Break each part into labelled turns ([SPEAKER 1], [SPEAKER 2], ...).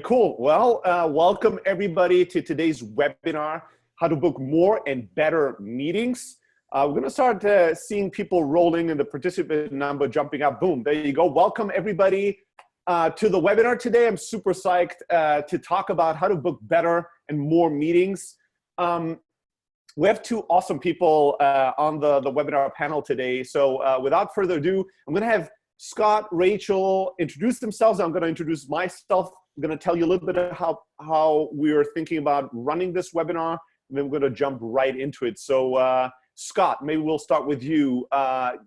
[SPEAKER 1] Cool. Well, welcome everybody to today's webinar, How to Book More and Better Meetings. We're going to start seeing people rolling and the participant number jumping up. Boom, there you go. Welcome everybody to the webinar today. I'm super psyched to talk about how to book better and more meetings. We have two awesome people on the webinar panel today. So without further ado, I'm going to have Scott, Rachel introduce themselves. I'm going to introduce myself. I'm going to tell you a little bit of how we're thinking about running this webinar, and then we're going to jump right into it. So Scott, maybe we'll start with you.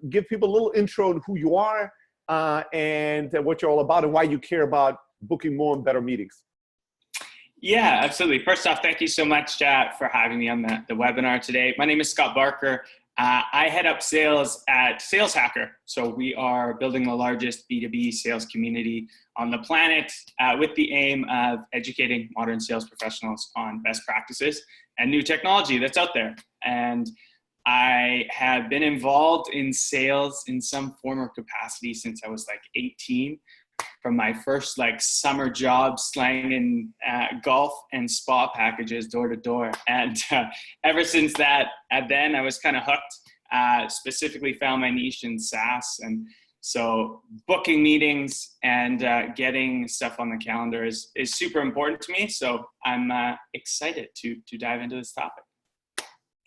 [SPEAKER 1] Give people a little intro on who you are and what you're all about and why you care about booking more and better meetings.
[SPEAKER 2] Yeah, absolutely. First off, thank you so much for having me on the webinar today. My name is Scott Barker. I head up sales at SalesHacker. So we are building the largest B2B sales community on the planet with the aim of educating modern sales professionals on best practices and new technology that's out there. And I have been involved in sales in some form or capacity since I was like 18. From my first summer job slanging golf and spa packages door to door. And ever since then I was kind of hooked, specifically found my niche in SaaS. And so booking meetings and getting stuff on the calendar is super important to me. So I'm excited to dive into this topic.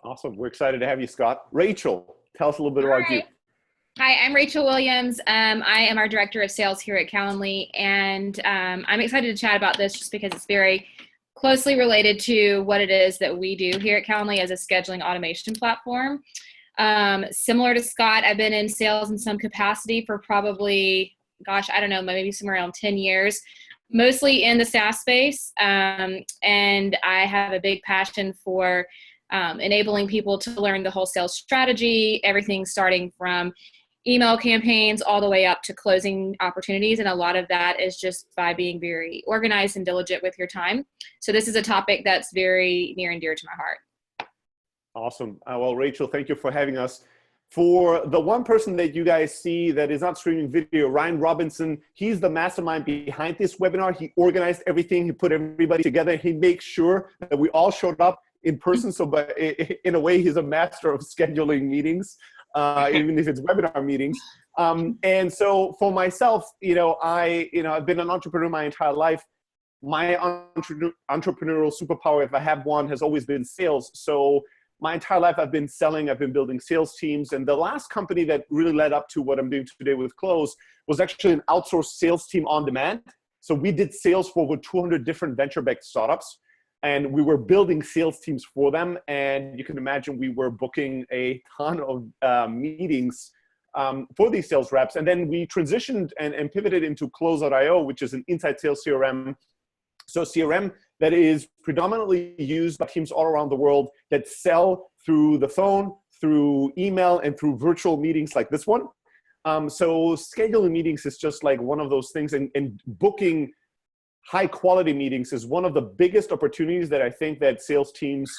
[SPEAKER 1] Awesome. We're excited to have you, Scott. Rachel, tell us a little bit about you.
[SPEAKER 3] Hi, I'm Rachel Williams. I am our Director of Sales here at Calendly, and I'm excited to chat about this just because it's very closely related to what it is that we do here at Calendly as a scheduling automation platform. Similar to Scott, I've been in sales in some capacity for probably, I don't know, maybe somewhere around 10 years, mostly in the SaaS space, and I have a big passion for enabling people to learn the whole sales strategy, everything starting from email campaigns all the way up to closing opportunities. And a lot of that is just by being very organized and diligent with your time. So this is a topic that's very near and dear to my heart.
[SPEAKER 1] Awesome. Well, Rachel, thank you for having us. For the one person that you guys see that is not streaming video, Ryan Robinson, he's the mastermind behind this webinar. He organized everything. He put everybody together. He makes sure that we all showed up in person. So but in a way, he's a master of scheduling meetings. Even if it's webinar meetings. And so for myself, I've been an entrepreneur my entire life. My entrepreneurial superpower, if I have one, has always been sales. So my entire life I've been selling, I've been building sales teams. And the last company that really led up to what I'm doing today with Close was actually an outsourced sales team on demand. So we did sales for over 200 different venture-backed startups. And we were building sales teams for them. And you can imagine we were booking a ton of meetings for these sales reps. And then we transitioned and pivoted into Close.io, which is an inside sales CRM. So CRM that is predominantly used by teams all around the world that sell through the phone, through email, and through virtual meetings like this one. So scheduling meetings is just like one of those things. And booking high quality meetings is one of the biggest opportunities that I think that sales teams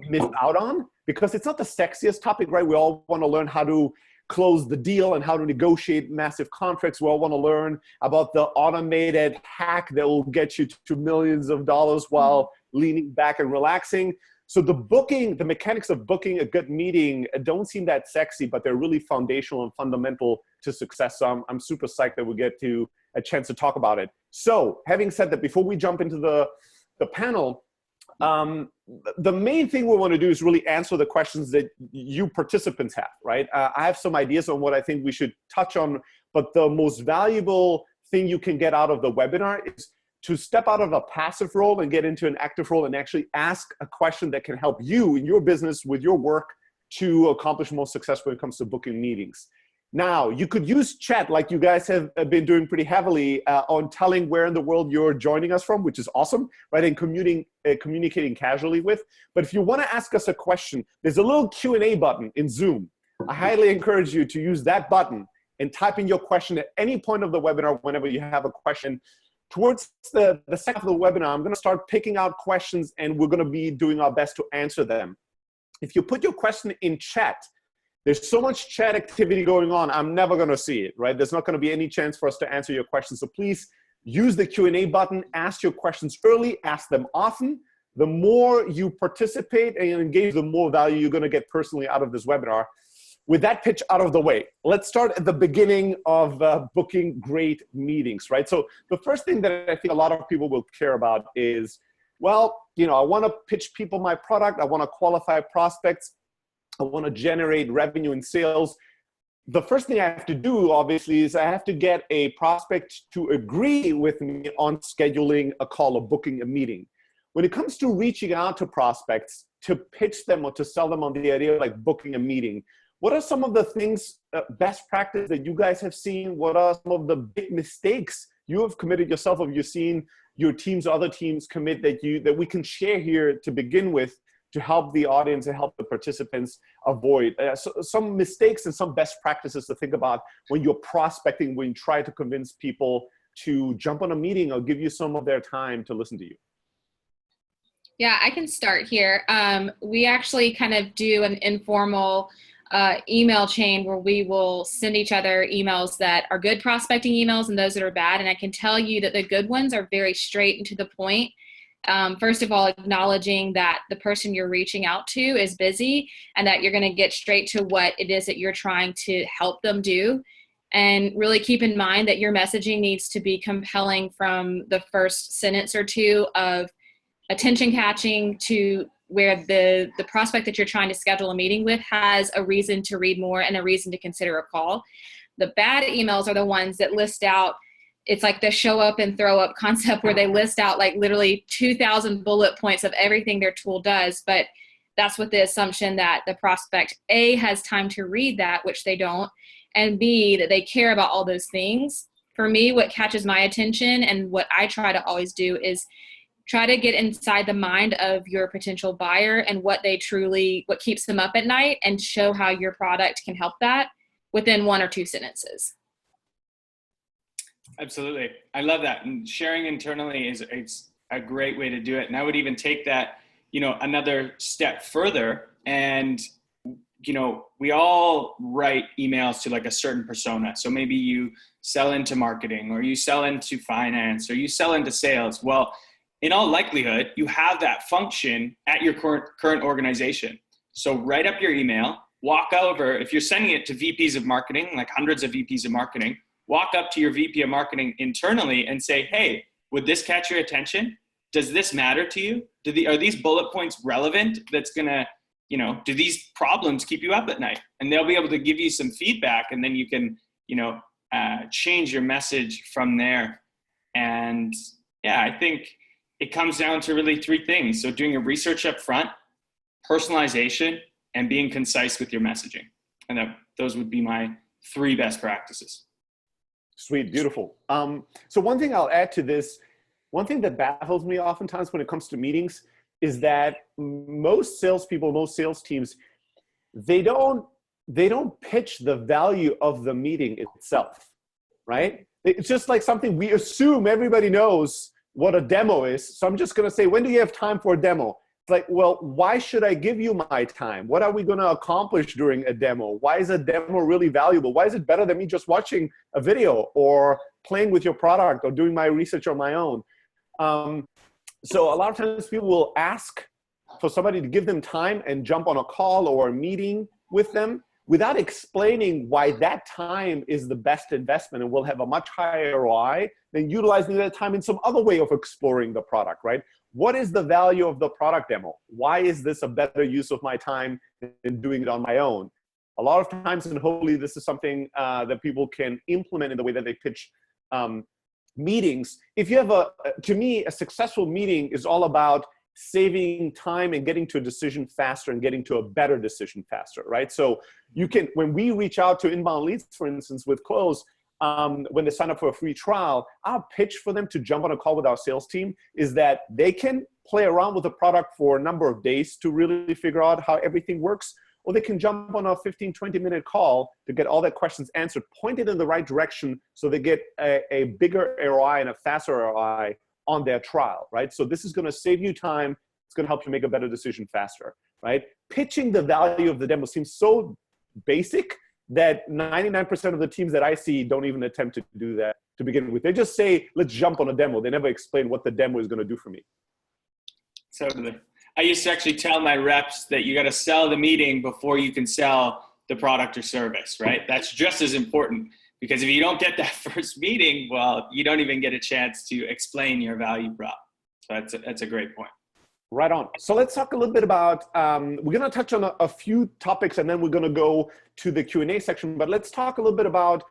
[SPEAKER 1] miss out on, because it's not the sexiest topic, right? We all want to learn how to close the deal and how to negotiate massive contracts. We all want to learn about the automated hack that will get you to millions of dollars while leaning back and relaxing. So the mechanics of booking a good meeting don't seem that sexy, but they're really foundational and fundamental to success. So I'm super psyched that we get to a chance to talk about it. So having said that, before we jump into the panel, the main thing we want to do is really answer the questions that you participants have, right? I have some ideas on what I think we should touch on, but the most valuable thing you can get out of the webinar is to step out of a passive role and get into an active role and actually ask a question that can help you in your business with your work to accomplish more success when it comes to booking meetings. Now, you could use chat like you guys have been doing pretty heavily on telling where in the world you're joining us from, which is awesome, right? And communicating casually with. But if you want to ask us a question, there's a little Q&A button in Zoom. I highly encourage you to use that button and type in your question at any point of the webinar whenever you have a question. Towards the second of the webinar, I'm going to start picking out questions and we're going to be doing our best to answer them. If you put your question in chat, there's so much chat activity going on, I'm never going to see it, right? There's not going to be any chance for us to answer your questions. So please use the Q&A button, ask your questions early, ask them often. The more you participate and engage, the more value you're going to get personally out of this webinar. With that pitch out of the way, let's start at the beginning of booking great meetings, right? So the first thing that I think a lot of people will care about is, well, you know, I want to pitch people my product. I want to qualify prospects. I want to generate revenue and sales. The first thing I have to do, obviously, is I have to get a prospect to agree with me on scheduling a call or booking a meeting. When it comes to reaching out to prospects to pitch them or to sell them on the idea of like booking a meeting, what are some of the things, best practice that you guys have seen? What are some of the big mistakes you have committed yourself, or you've seen your teams or other teams commit that we can share here to begin with to help the audience and help the participants avoid some mistakes and some best practices to think about when you're prospecting, when you try to convince people to jump on a meeting or give you some of their time to listen to you?
[SPEAKER 3] Yeah, I can start here. We actually kind of do an informal email chain where we will send each other emails that are good prospecting emails and those that are bad. And I can tell you that the good ones are very straight and to the point. First of all, acknowledging that the person you're reaching out to is busy and that you're going to get straight to what it is that you're trying to help them do. And really keep in mind that your messaging needs to be compelling from the first sentence or two of attention catching to where the prospect that you're trying to schedule a meeting with has a reason to read more and a reason to consider a call. The bad emails are the ones that list out, it's like the show up and throw up concept where they list out like literally 2,000 bullet points of everything their tool does. But that's with the assumption that the prospect A has time to read that, which they don't, and B, that they care about all those things. For me, what catches my attention and what I try to always do is try to get inside the mind of your potential buyer and what keeps them up at night, and show how your product can help that within 1 or 2 sentences.
[SPEAKER 2] Absolutely. I love that. And sharing internally it's a great way to do it. And I would even take that, you know, another step further. And, you know, we all write emails to like a certain persona. So maybe you sell into marketing, or you sell into finance, or you sell into sales. Well, in all likelihood, you have that function at your current organization. So write up your email, walk over. If you're sending it to VPs of marketing, like hundreds of VPs of marketing, walk up to your VP of marketing internally and say, hey, would this catch your attention? Does this matter to you? Are these bullet points relevant? That's gonna, you know, do these problems keep you up at night? And they'll be able to give you some feedback, and then you can, you know, change your message from there. And yeah, I think it comes down to really 3 things. So doing your research up front, personalization, and being concise with your messaging. And those would be my 3 best practices.
[SPEAKER 1] Sweet, beautiful. So one thing I'll add to this, one thing that baffles me oftentimes when it comes to meetings is that most salespeople, most sales teams, they don't pitch the value of the meeting itself, right? It's just like something we assume everybody knows what a demo is. So I'm just going to say, when do you have time for a demo? It's like, well, why should I give you my time? What are we going to accomplish during a demo? Why is a demo really valuable? Why is it better than me just watching a video or playing with your product or doing my research on my own? So a lot of times people will ask for somebody to give them time and jump on a call or a meeting with them without explaining why that time is the best investment and will have a much higher ROI than utilizing that time in some other way of exploring the product, right? What is the value of the product demo? Why is this a better use of my time than doing it on my own? A lot of times, and hopefully this is something that people can implement in the way that they pitch meetings. If you have to me, a successful meeting is all about saving time and getting to a decision faster and getting to a better decision faster, right? So you can, when we reach out to inbound leads, for instance, with Close, when they sign up for a free trial, our pitch for them to jump on a call with our sales team is that they can play around with the product for a number of days to really figure out how everything works, or they can jump on a 15, 20-minute call to get all their questions answered, pointed in the right direction so they get a bigger ROI and a faster ROI on their trial, right? So this is going to save you time. It's going to help you make a better decision faster, right? Pitching the value of the demo seems so basic, that 99% of the teams that I see don't even attempt to do that to begin with. They just say, let's jump on a demo. They never explain what the demo is going to do for me.
[SPEAKER 2] Totally. I used to actually tell my reps that you got to sell the meeting before you can sell the product or service, right? That's just as important, because if you don't get that first meeting, well, you don't even get a chance to explain your value prop. So that's a great point.
[SPEAKER 1] Right on. So let's talk a little bit about, we're going to touch on a few topics and then we're going to go to the Q&A section, but let's talk a little bit about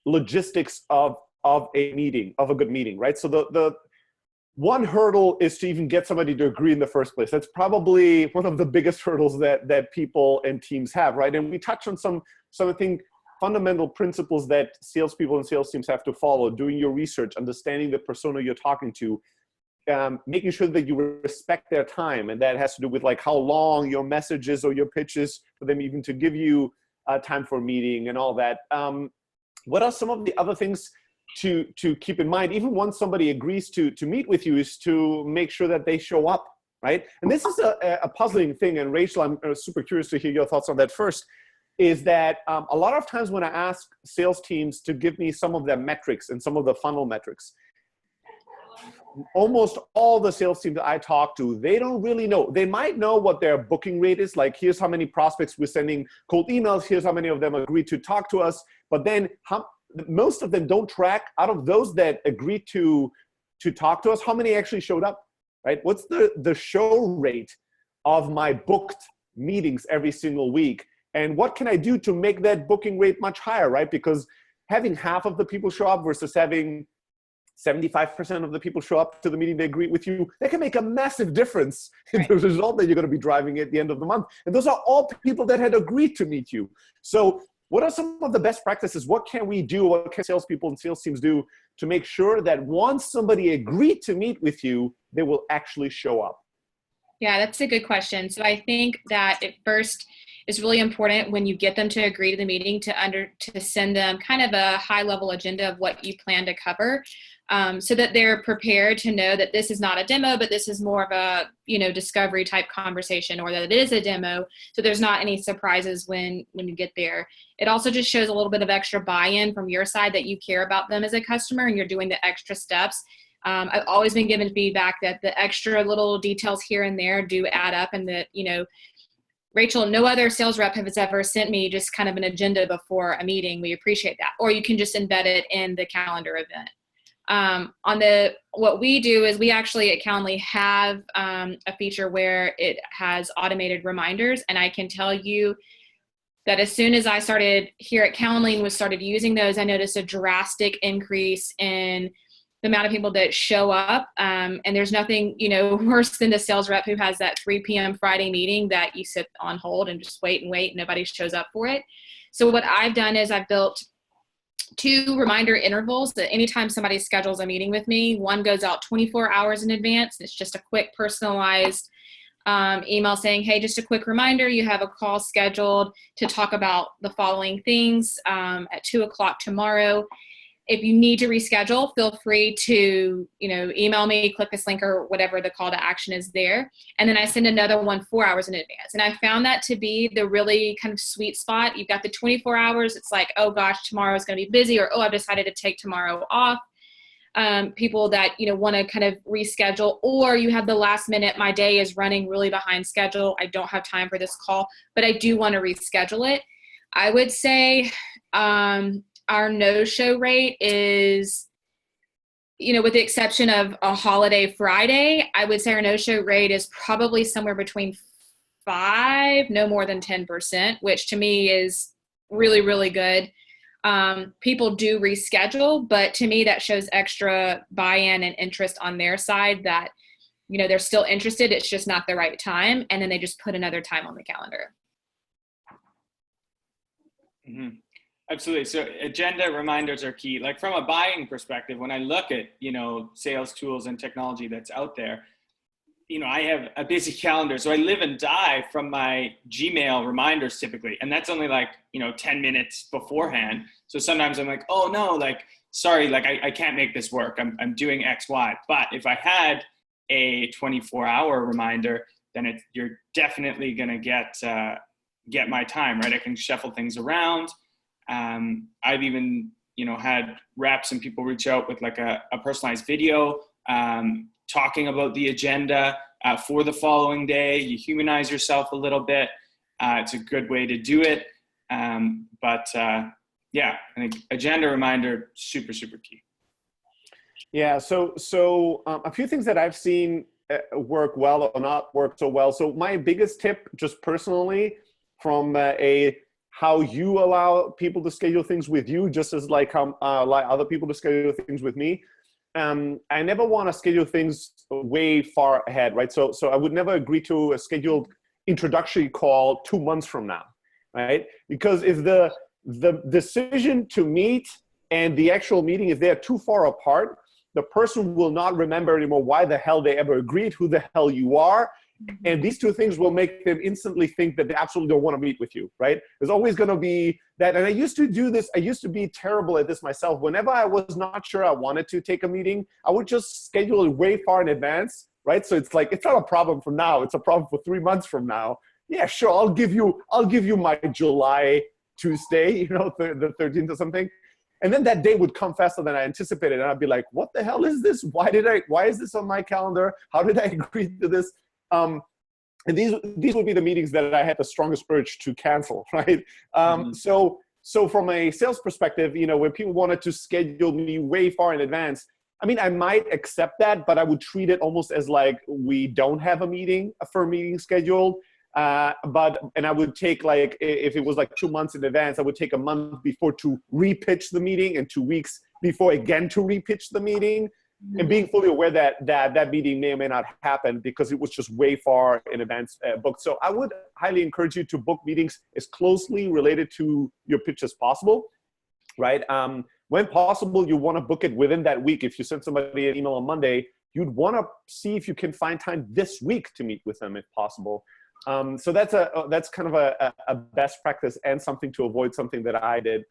[SPEAKER 1] logistics of a meeting, of a good meeting, right? So the one hurdle is to even get somebody to agree in the first place. That's probably one of the biggest hurdles that people and teams have, right? And we touch on some I think, fundamental principles that salespeople and sales teams have to follow: doing your research, understanding the persona you're talking to, making sure that you respect their time. And that has to do with like how long your message is or your pitch is for them even to give you time for a meeting and all that. What are some of the other things to keep in mind, even once somebody agrees to meet with you, is to make sure that they show up, right? And this is a puzzling thing. And Rachel, I'm super curious to hear your thoughts on that first, is that a lot of times when I ask sales teams to give me some of their metrics and some of the funnel metrics, almost all the sales teams that I talk to, they don't really know. They might know what their booking rate is, like here's how many prospects we're sending cold emails, here's how many of them agree to talk to us, but then most of them don't track, out of those that agreed to talk to us, how many actually showed up, right? What's the show rate of my booked meetings every single week? And what can I do to make that booking rate much higher, right? Because having half of the people show up versus having 75% of the people show up to the meeting they agree with you, that can make a massive difference in the result that you're going to be driving at the end of the month. And those are all people that had agreed to meet you. So what are some of the best practices? What can we do? What can salespeople and sales teams do to make sure that once somebody agreed to meet with you, they will actually show up?
[SPEAKER 3] Yeah, that's a good question. So I think that at first it's really important when you get them to agree to the meeting to send them kind of a high level agenda of what you plan to cover, so that they're prepared to know that this is not a demo, but this is more of a, discovery type conversation, or that it is a demo. So there's not any surprises when you get there. It also just shows a little bit of extra buy-in from your side that you care about them as a customer and you're doing the extra steps. I've always been given feedback that the extra little details here and there do add up, and that, Rachel, no other sales rep has ever sent me just kind of an agenda before a meeting. We appreciate that. Or you can just embed it in the calendar event. What we do is we actually at Calendly have a feature where it has automated reminders. And I can tell you that as soon as I started here at Calendly and started using those, I noticed a drastic increase in the amount of people that show up. And there's nothing, worse than the sales rep who has that 3 p.m. Friday meeting that you sit on hold and just wait and wait. Nobody shows up for it. So what I've done is I've built 2 reminder intervals that anytime somebody schedules a meeting with me, one goes out 24 hours in advance. It's just a quick personalized email saying, hey, just a quick reminder, you have a call scheduled to talk about the following things at 2:00 tomorrow. If you need to reschedule, feel free to, email me, click this link or whatever the call to action is there. And then I send another one 4 hours in advance. And I found that to be the really kind of sweet spot. You've got the 24 hours. It's like, oh gosh, tomorrow is going to be busy, or, oh, I've decided to take tomorrow off. People that, want to kind of reschedule, or you have the last minute, my day is running really behind schedule. I don't have time for this call, but I do want to reschedule it. I would say, our no-show rate is, with the exception of a holiday Friday, I would say our no-show rate is probably somewhere between 5, no more than 10%, which to me is really, really good. People do reschedule, but to me that shows extra buy-in and interest on their side that, they're still interested. It's just not the right time. And then they just put another time on the calendar.
[SPEAKER 2] Mm-hmm. Absolutely. So agenda reminders are key. Like from a buying perspective, when I look at, sales tools and technology that's out there, I have a busy calendar. So I live and die from my Gmail reminders typically. And that's only like, 10 minutes beforehand. So sometimes I'm like, oh no, sorry, I can't make this work. I'm doing X, Y. But if I had a 24-hour reminder, then you're definitely going to get get my time, right? I can shuffle things around. I've even, had reps and people reach out with like a personalized video, talking about the agenda for the following day. You humanize yourself a little bit. It's a good way to do it. Yeah, I think agenda reminder, super, super key.
[SPEAKER 1] Yeah, so a few things that I've seen work well or not work so well. So my biggest tip, just personally, from how you allow people to schedule things with you, just as like how like other people to schedule things with me. I never want to schedule things way far ahead, right? So I would never agree to a scheduled introductory call 2 months from now, right? Because if the decision to meet and the actual meeting, if they're too far apart, the person will not remember anymore why the hell they ever agreed, who the hell you are. And these two things will make them instantly think that they absolutely don't want to meet with you, right? There's always going to be that. And I used to do this. I used to be terrible at this myself. Whenever I was not sure I wanted to take a meeting, I would just schedule it way far in advance, right? So it's like, it's not a problem from now. It's a problem for 3 months from now. Yeah, sure. I'll give you my July Tuesday, the 13th or something. And then that day would come faster than I anticipated. And I'd be like, what the hell is this? Why is this on my calendar? How did I agree to this? And these would be the meetings that I had the strongest urge to cancel, right? So from a sales perspective, when people wanted to schedule me way far in advance, I mean, I might accept that, but I would treat it almost as like we don't have a firm meeting scheduled. And I would take, like, if it was like 2 months in advance, I would take a month before to repitch the meeting and 2 weeks before again to repitch the meeting, and being fully aware that meeting may or may not happen because it was just way far in advance booked. So I would highly encourage you to book meetings as closely related to your pitch as possible, right? When possible, you want to book it within that week. If you send somebody an email on Monday, you'd want to see if you can find time this week to meet with them if possible. So that's kind of a best practice and something to avoid, something that I did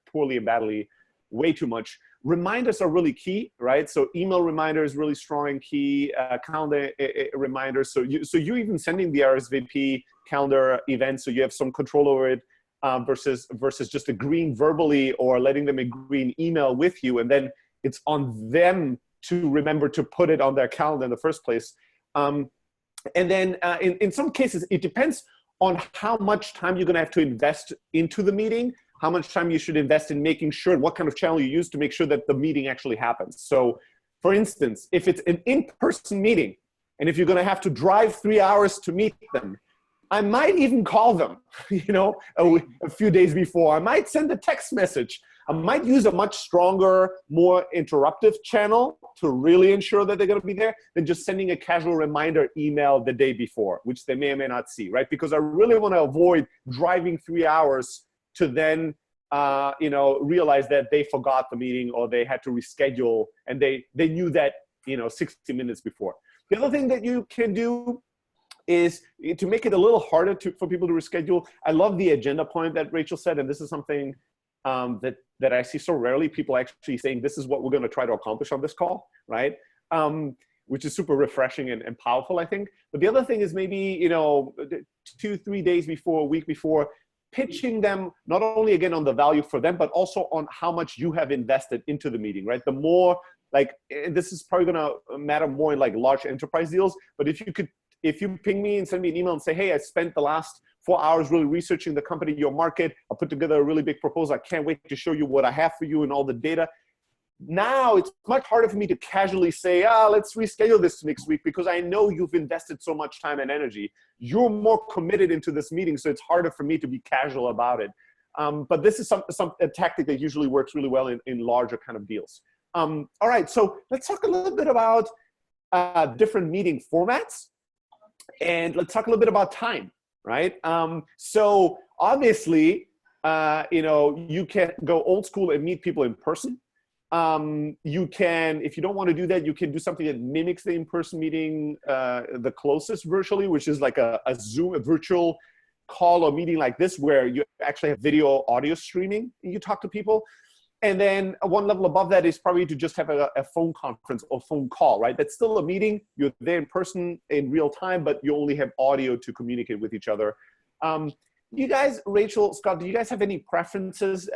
[SPEAKER 1] poorly and badly way too much. Reminders are really key, right? So email reminder is really strong and key. Calendar reminders. So you even sending the RSVP calendar event, so you have some control over it, versus just agreeing verbally or letting them agree in email with you, and then it's on them to remember to put it on their calendar in the first place. And then in some cases, it depends on how much time you're going to have to invest into the meeting, how much time you should invest in making sure, what kind of channel you use to make sure that the meeting actually happens. So for instance, if it's an in-person meeting, and if you're going to have to drive 3 hours to meet them, I might even call them, a few days before. I might send a text message. I might use a much stronger, more interruptive channel to really ensure that they're going to be there than just sending a casual reminder email the day before, which they may or may not see, right? Because I really want to avoid driving 3 hours to then, realize that they forgot the meeting or they had to reschedule, and they knew that, 60 minutes before. The other thing that you can do is to make it a little harder for people to reschedule. I love the agenda point that Rachel said, and this is something that I see so rarely, people actually saying, this is what we're going to try to accomplish on this call, right? Which is super refreshing and powerful, I think. But the other thing is maybe, 2-3 days before, a week before, pitching them not only again on the value for them, but also on how much you have invested into the meeting, right? The more, like, this is probably going to matter more in like large enterprise deals, but if you ping me and send me an email and say, hey, I spent the last 4 hours really researching the company, your market, I put together a really big proposal, I can't wait to show you what I have for you and all the data. Now it's much harder for me to casually say, let's reschedule this next week, because I know you've invested so much time and energy. You're more committed into this meeting, so it's harder for me to be casual about it. But this is a tactic that usually works really well in larger kind of deals. All right, so let's talk a little bit about different meeting formats, and let's talk a little bit about time, right? So obviously, you can go old school and meet people in person. You can, if you don't want to do that, you can do something that mimics the in-person meeting the closest virtually, which is like a Zoom, a virtual call or meeting like this, where you actually have video audio streaming and you talk to people. And then one level above that is probably to just have a phone conference or phone call, right? That's still a meeting. You're there in person in real time, but you only have audio to communicate with each other. You guys, Rachel, Scott, do you guys have any preferences,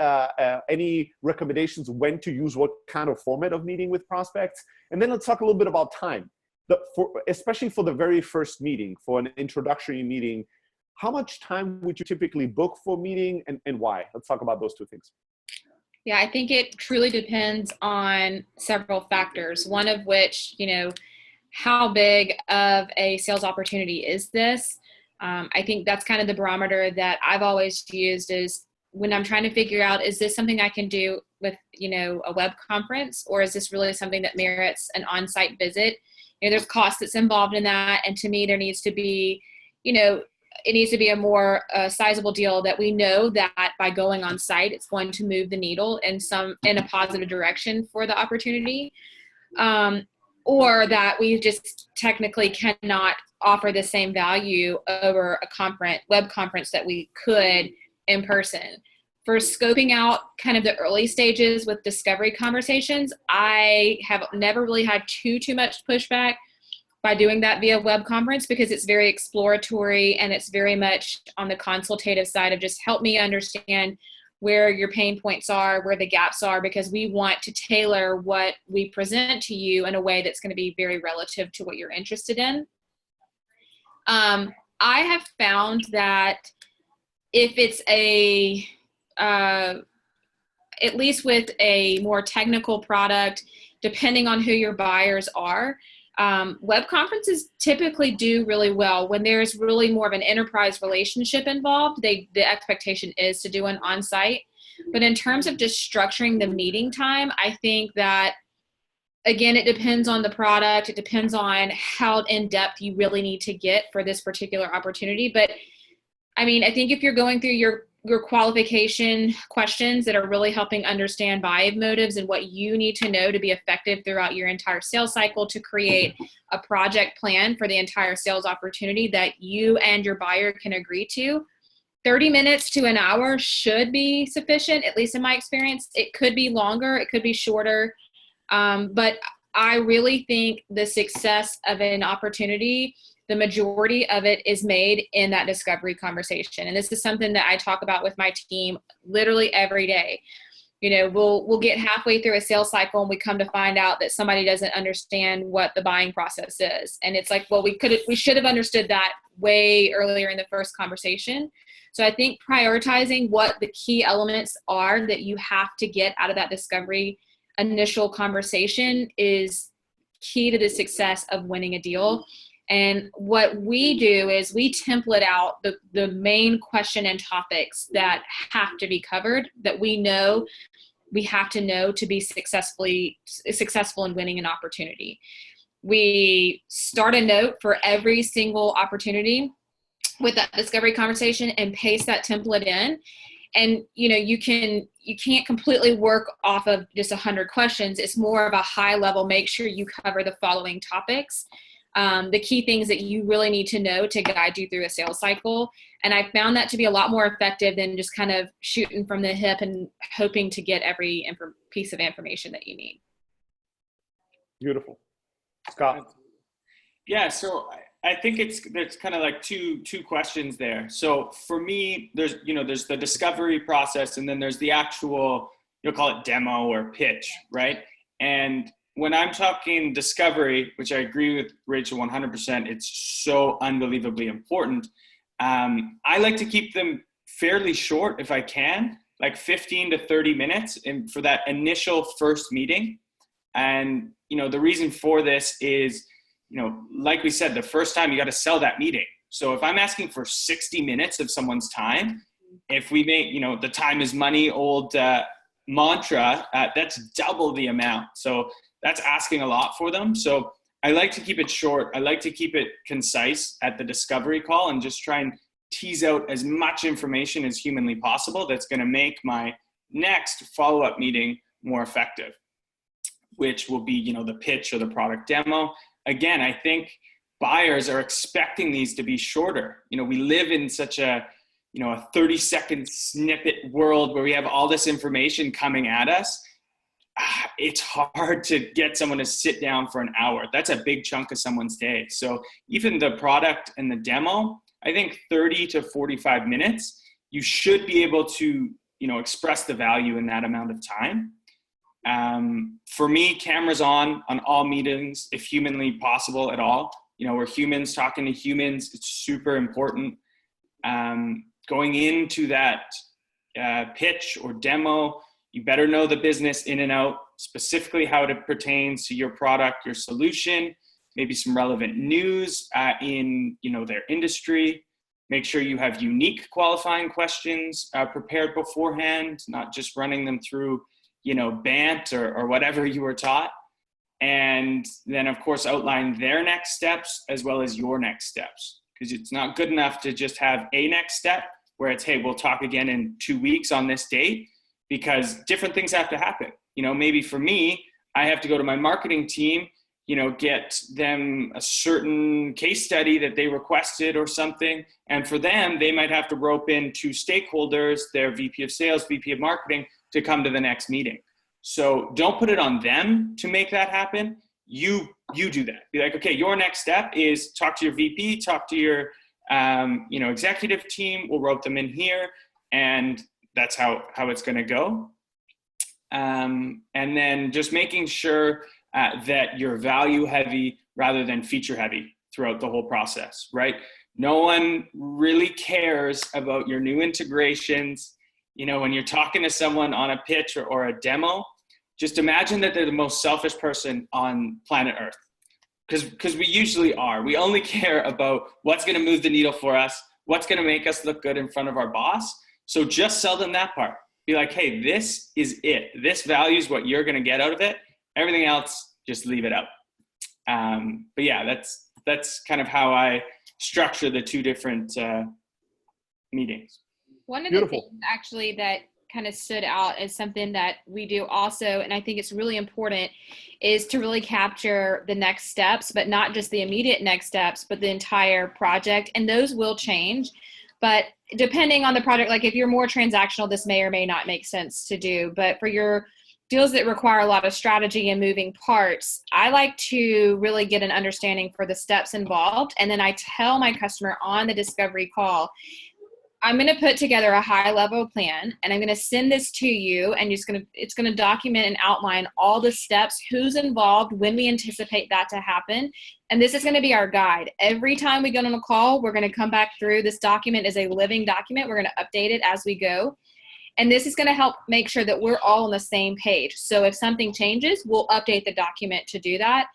[SPEAKER 1] any recommendations when to use what kind of format of meeting with prospects? And then let's talk a little bit about time. Especially for the very first meeting, for an introductory meeting, how much time would you typically book for a meeting, and why? Let's talk about those two things.
[SPEAKER 3] Yeah, I think it truly depends on several factors, one of which, how big of a sales opportunity is this? I think that's kind of the barometer that I've always used is when I'm trying to figure out, is this something I can do with, a web conference, or is this really something that merits an on-site visit? There's cost that's involved in that. And to me, there needs to be, it needs to be a more sizable deal that we know that by going on site, it's going to move the needle in a positive direction for the opportunity. Or that we just technically cannot offer the same value over a web conference that we could in person. For scoping out kind of the early stages with discovery conversations, I have never really had too much pushback by doing that via web conference, because it's very exploratory and it's very much on the consultative side of just help me understand where your pain points are, where the gaps are, because we want to tailor what we present to you in a way that's going to be very relative to what you're interested in. I have found that if it's at least with a more technical product, depending on who your buyers are, web conferences typically do really well. When there's really more of an enterprise relationship involved, the expectation is to do an on-site. But in terms of just structuring the meeting time, I think that, again, it depends on the product. It depends on how in-depth you really need to get for this particular opportunity. But I mean, I think if you're going through your qualification questions that are really helping understand buyer motives and what you need to know to be effective throughout your entire sales cycle, to create a project plan for the entire sales opportunity that you and your buyer can agree to, 30 minutes to an hour should be sufficient, at least in my experience. It could be longer, it could be shorter, but I really think the success of an opportunity, the majority of it is made in that discovery conversation. And this is something that I talk about with my team literally every day. We'll get halfway through a sales cycle and we come to find out that somebody doesn't understand what the buying process is. And it's like, well, we should have understood that way earlier in the first conversation. So I think prioritizing what the key elements are that you have to get out of that discovery initial conversation is key to the success of winning a deal. And what we do is we template out the main question and topics that have to be covered, that we know we have to know to be successful in winning an opportunity. We start a note for every single opportunity with that discovery conversation and paste that template in. And you can't completely work off of just 100 questions. It's more of a high level. Make sure you cover the following topics. The key things that you really need to know to guide you through a sales cycle. And I found that to be a lot more effective than just kind of shooting from the hip and hoping to get every piece of information that you need. Beautiful.
[SPEAKER 1] Scott?
[SPEAKER 2] Yeah, so I think there's kind of like two questions there. So for me, there's the discovery process, and then there's the actual, you'll call it demo or pitch, right? And when I'm talking discovery, which I agree with Rachel 100%, it's so unbelievably important. I like to keep them fairly short if I can, like 15 to 30 minutes for that initial first meeting. And, the reason for this is, like we said, the first time you got to sell that meeting. So if I'm asking for 60 minutes of someone's time, if we make, the time is money, old mantra, that's double the amount. So that's asking a lot for them. So I like to keep it short. I like to keep it concise at the discovery call and just try and tease out as much information as humanly possible that's going to make my next follow-up meeting more effective, which will be, the pitch or the product demo. Again, I think buyers are expecting these to be shorter. We live in such a 30-second snippet world where we have all this information coming at us. It's hard to get someone to sit down for an hour. That's a big chunk of someone's day. So even the product and the demo, I think 30 to 45 minutes you should be able to, express the value in that amount of time. For me, cameras on all meetings, if humanly possible at all. We're humans talking to humans. It's super important. Going into that pitch or demo, you better know the business in and out, specifically how it pertains to your product, your solution, maybe some relevant news in their industry. Make sure you have unique qualifying questions prepared beforehand, not just running them through BANT or whatever you were taught. And then, of course, outline their next steps as well as your next steps. Because it's not good enough to just have a next step where it's, hey, we'll talk again in 2 weeks on this date, because different things have to happen. Maybe for me, I have to go to my marketing team, get them a certain case study that they requested or something. And for them, they might have to rope in 2 stakeholders, their VP of sales, VP of marketing, to come to the next meeting. So don't put it on them to make that happen. You do that. Be like, okay, your next step is talk to your VP, talk to your executive team. We'll rope them in here, and that's how it's going to go. And then just making sure that you're value heavy rather than feature heavy throughout the whole process, right? No one really cares about your new integrations. When you're talking to someone on a pitch or a demo, just imagine that they're the most selfish person on planet Earth. Because we usually are. We only care about what's going to move the needle for us, what's going to make us look good in front of our boss. So just sell them that part. Be like, hey, this is it. This value is what you're going to get out of it. Everything else, just leave it out. But yeah, that's kind of how I structure the 2 different meetings.
[SPEAKER 3] One of the things actually that kind of stood out as something that we do also, and I think it's really important, is to really capture the next steps, but not just the immediate next steps, but the entire project. And those will change. But depending on the project, like if you're more transactional, this may or may not make sense to do. But for your deals that require a lot of strategy and moving parts, I like to really get an understanding for the steps involved. And then I tell my customer on the discovery call, I'm going to put together a high level plan, and I'm going to send this to you, and it's going to document and outline all the steps, who's involved, when we anticipate that to happen. And this is going to be our guide. Every time we get on a call, we're going to come back through. This document is a living document. We're going to update it as we go. And this is going to help make sure that we're all on the same page. So if something changes, we'll update the document to do that.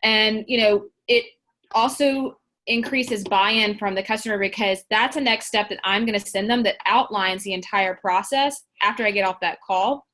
[SPEAKER 3] And, it also increases buy-in from the customer, because that's a next step that I'm going to send them that outlines the entire process after I get off that call.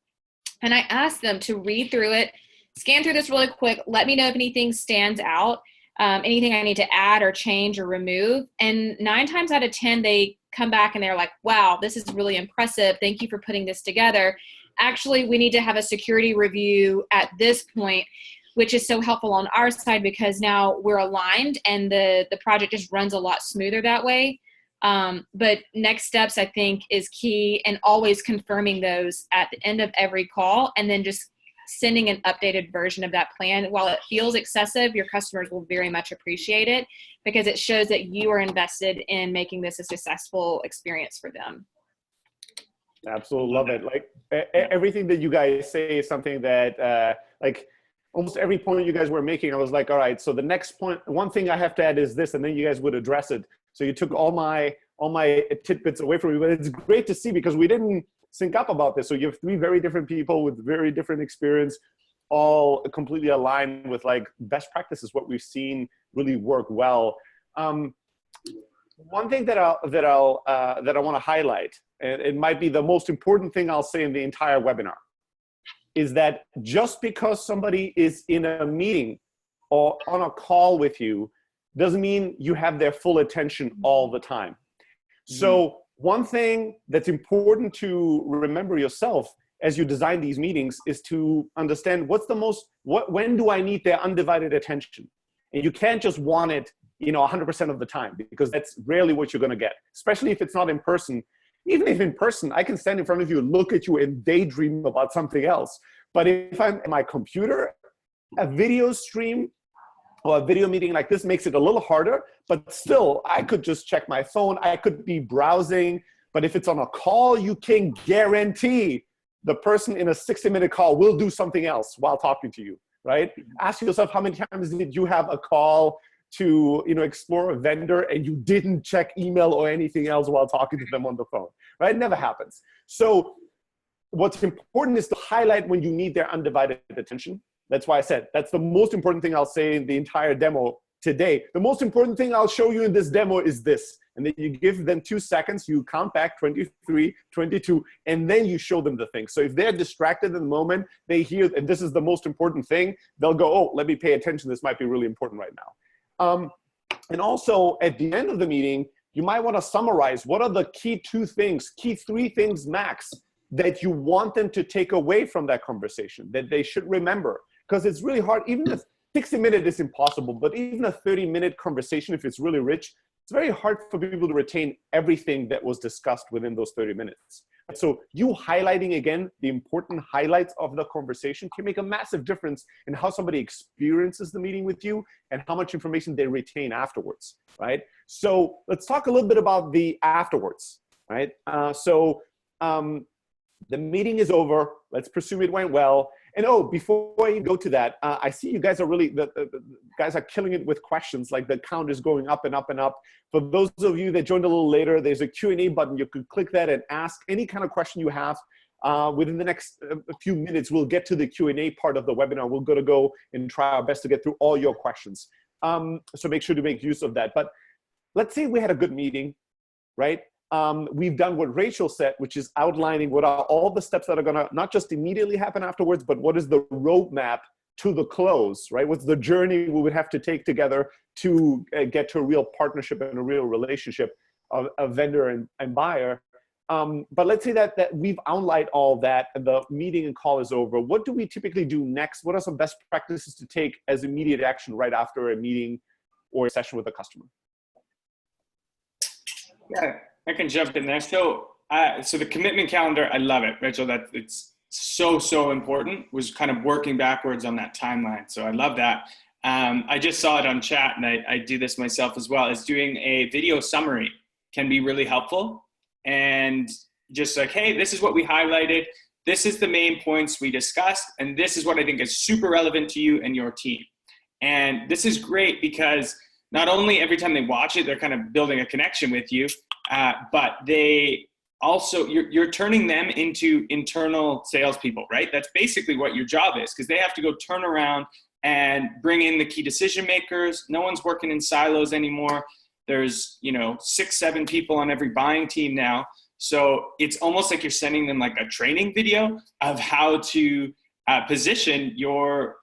[SPEAKER 3] And I ask them to read through it, scan through this really quick, let me know if anything stands out, anything I need to add or change or remove. And 9 times out of 10, they come back and they're like, wow, this is really impressive. Thank you for putting this together. Actually, we need to have a security review at this point, which is so helpful on our side, because now we're aligned and the project just runs a lot smoother that way. But next steps, I think, is key, and always confirming those at the end of every call, and then just sending an updated version of that plan. While it feels excessive, your customers will very much appreciate it, because it shows that you are invested in making this a successful experience for them.
[SPEAKER 1] Absolutely love it. Like everything that you guys say is something that almost every point you guys were making, I was like, all right, so the next point, one thing I have to add is this, and then you guys would address it. So you took all my tidbits away from me, but it's great to see, because we didn't sync up about this. So you have 3 very different people with very different experience, all completely aligned with like best practices, what we've seen really work well. One thing that I want to highlight, and it might be the most important thing I'll say in the entire webinar, is that just because somebody is in a meeting or on a call with you doesn't mean you have their full attention all the time. So one thing that's important to remember yourself as you design these meetings is to understand when do I need their undivided attention? And you can't just want it, 100% of the time, because that's rarely what you're going to get, especially if it's not in person. Even if in person, I can stand in front of you, look at you, and daydream about something else. But if I'm at my computer, a video stream or a video meeting like this makes it a little harder, but still, I could just check my phone. I could be browsing, But if it's on a call, you can guarantee the person in a 60-minute call will do something else while talking to you, right? Ask yourself, how many times did you have a call to, explore a vendor and you didn't check email or anything else while talking to them on the phone, right? It never happens. So what's important is to highlight when you need their undivided attention. That's why I said that's the most important thing I'll say in the entire demo today. The most important thing I'll show you in this demo is this. And then you give them 2 seconds, you count back 23, 22, and then you show them the thing. So if they're distracted in the moment, they hear, and this is the most important thing, they'll go, oh, let me pay attention. This might be really important right now. And also at the end of the meeting, you might want to summarize what are the key 3 things max that you want them to take away from that conversation, that they should remember. Because it's really hard, even if 60-minute is impossible, but even a 30-minute conversation, if it's really rich, it's very hard for people to retain everything that was discussed within those 30 minutes. So you highlighting, again, the important highlights of the conversation can make a massive difference in how somebody experiences the meeting with you and how much information they retain afterwards, right? So let's talk a little bit about the afterwards, right? The meeting is over. Let's presume it went well. And before I go to that, I see you guys are really, the guys are killing it with questions. Like the count is going up and up and up. For those of you that joined a little later, there's a Q&A button. You could click that and ask any kind of question you have. Within the next few minutes, we'll get to the Q&A part of the webinar. We're going to go and try our best to get through all your questions. So make sure to make use of that. But let's say we had a good meeting, right? We've done what Rachel said, which is outlining what are all the steps that are going to not just immediately happen afterwards, but what is the roadmap to the close, right? What's the journey we would have to take together to get to a real partnership and a real relationship of a vendor and buyer. But let's say that we've outlined all that and the meeting and call is over. What do we typically do next? What are some best practices to take as immediate action right after a meeting or a session with a customer?
[SPEAKER 2] Yeah, I can jump in there. So the commitment calendar, I love it, Rachel. That it's so important. Was kind of working backwards on that timeline. So I love that. I just saw it on chat, and I do this myself as well. Is doing a video summary can be really helpful, and just like, hey, this is what we highlighted. This is the main points we discussed, and this is what I think is super relevant to you and your team. And this is great because not only every time they watch it, they're kind of building a connection with you, but they also, you're turning them into internal salespeople, right? That's basically what your job is, because they have to go turn around and bring in the key decision makers. No one's working in silos anymore. There's, 6, 7 people on every buying team now. So it's almost like you're sending them like a training video of how to position your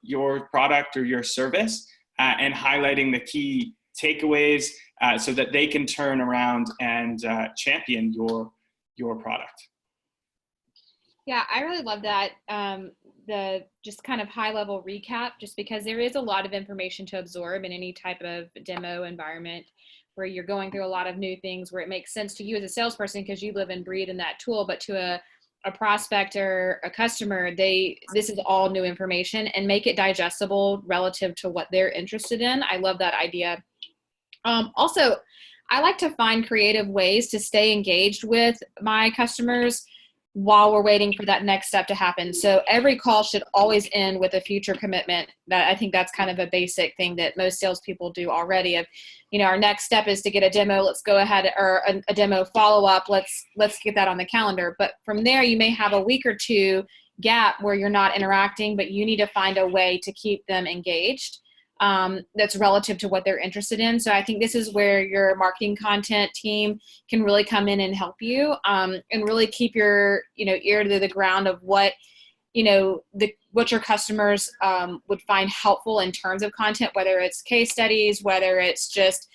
[SPEAKER 2] product or your service and highlighting the key takeaways so that they can turn around and champion your product.
[SPEAKER 3] Yeah, I really love that. The just kind of high level recap, just because there is a lot of information to absorb in any type of demo environment where you're going through a lot of new things, where it makes sense to you as a salesperson because you live and breathe in that tool, but to a prospect or a customer, this is all new information, and make it digestible relative to what they're interested in. I love that idea. Also, I like to find creative ways to stay engaged with my customers while we're waiting for that next step to happen. So every call should always end with a future commitment. That I think that's kind of a basic thing that most salespeople do already. Of, our next step is to get a demo. Let's go ahead, or a demo follow-up. Let's get that on the calendar. But from there, you may have a week or two gap where you're not interacting, but you need to find a way to keep them engaged. That's relative to what they're interested in. So I think this is where your marketing content team can really come in and help you, and really keep your, ear to the ground of what, what your customers would find helpful in terms of content, whether it's case studies, whether it's just,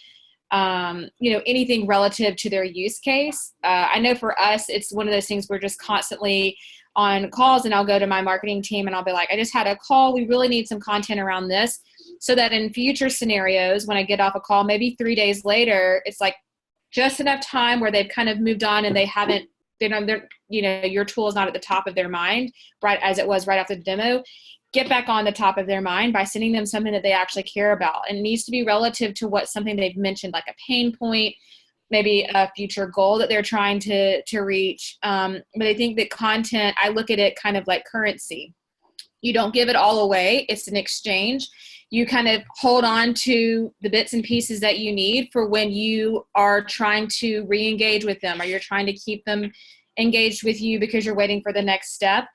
[SPEAKER 3] anything relative to their use case. I know for us, it's one of those things we're just constantly on calls, and I'll go to my marketing team and I'll be like, I just had a call. We really need some content around this, so that in future scenarios, when I get off a call, maybe 3 days later, it's like just enough time where they've kind of moved on and your tool is not at the top of their mind, right as it was right after the demo. Get back on the top of their mind by sending them something that they actually care about. And it needs to be relative to something they've mentioned, like a pain point, maybe a future goal that they're trying to reach. But I think that content, I look at it kind of like currency. You don't give it all away. It's an exchange. You kind of hold on to the bits and pieces that you need for when you are trying to re-engage with them, or you're trying to keep them engaged with you because you're waiting for the next step.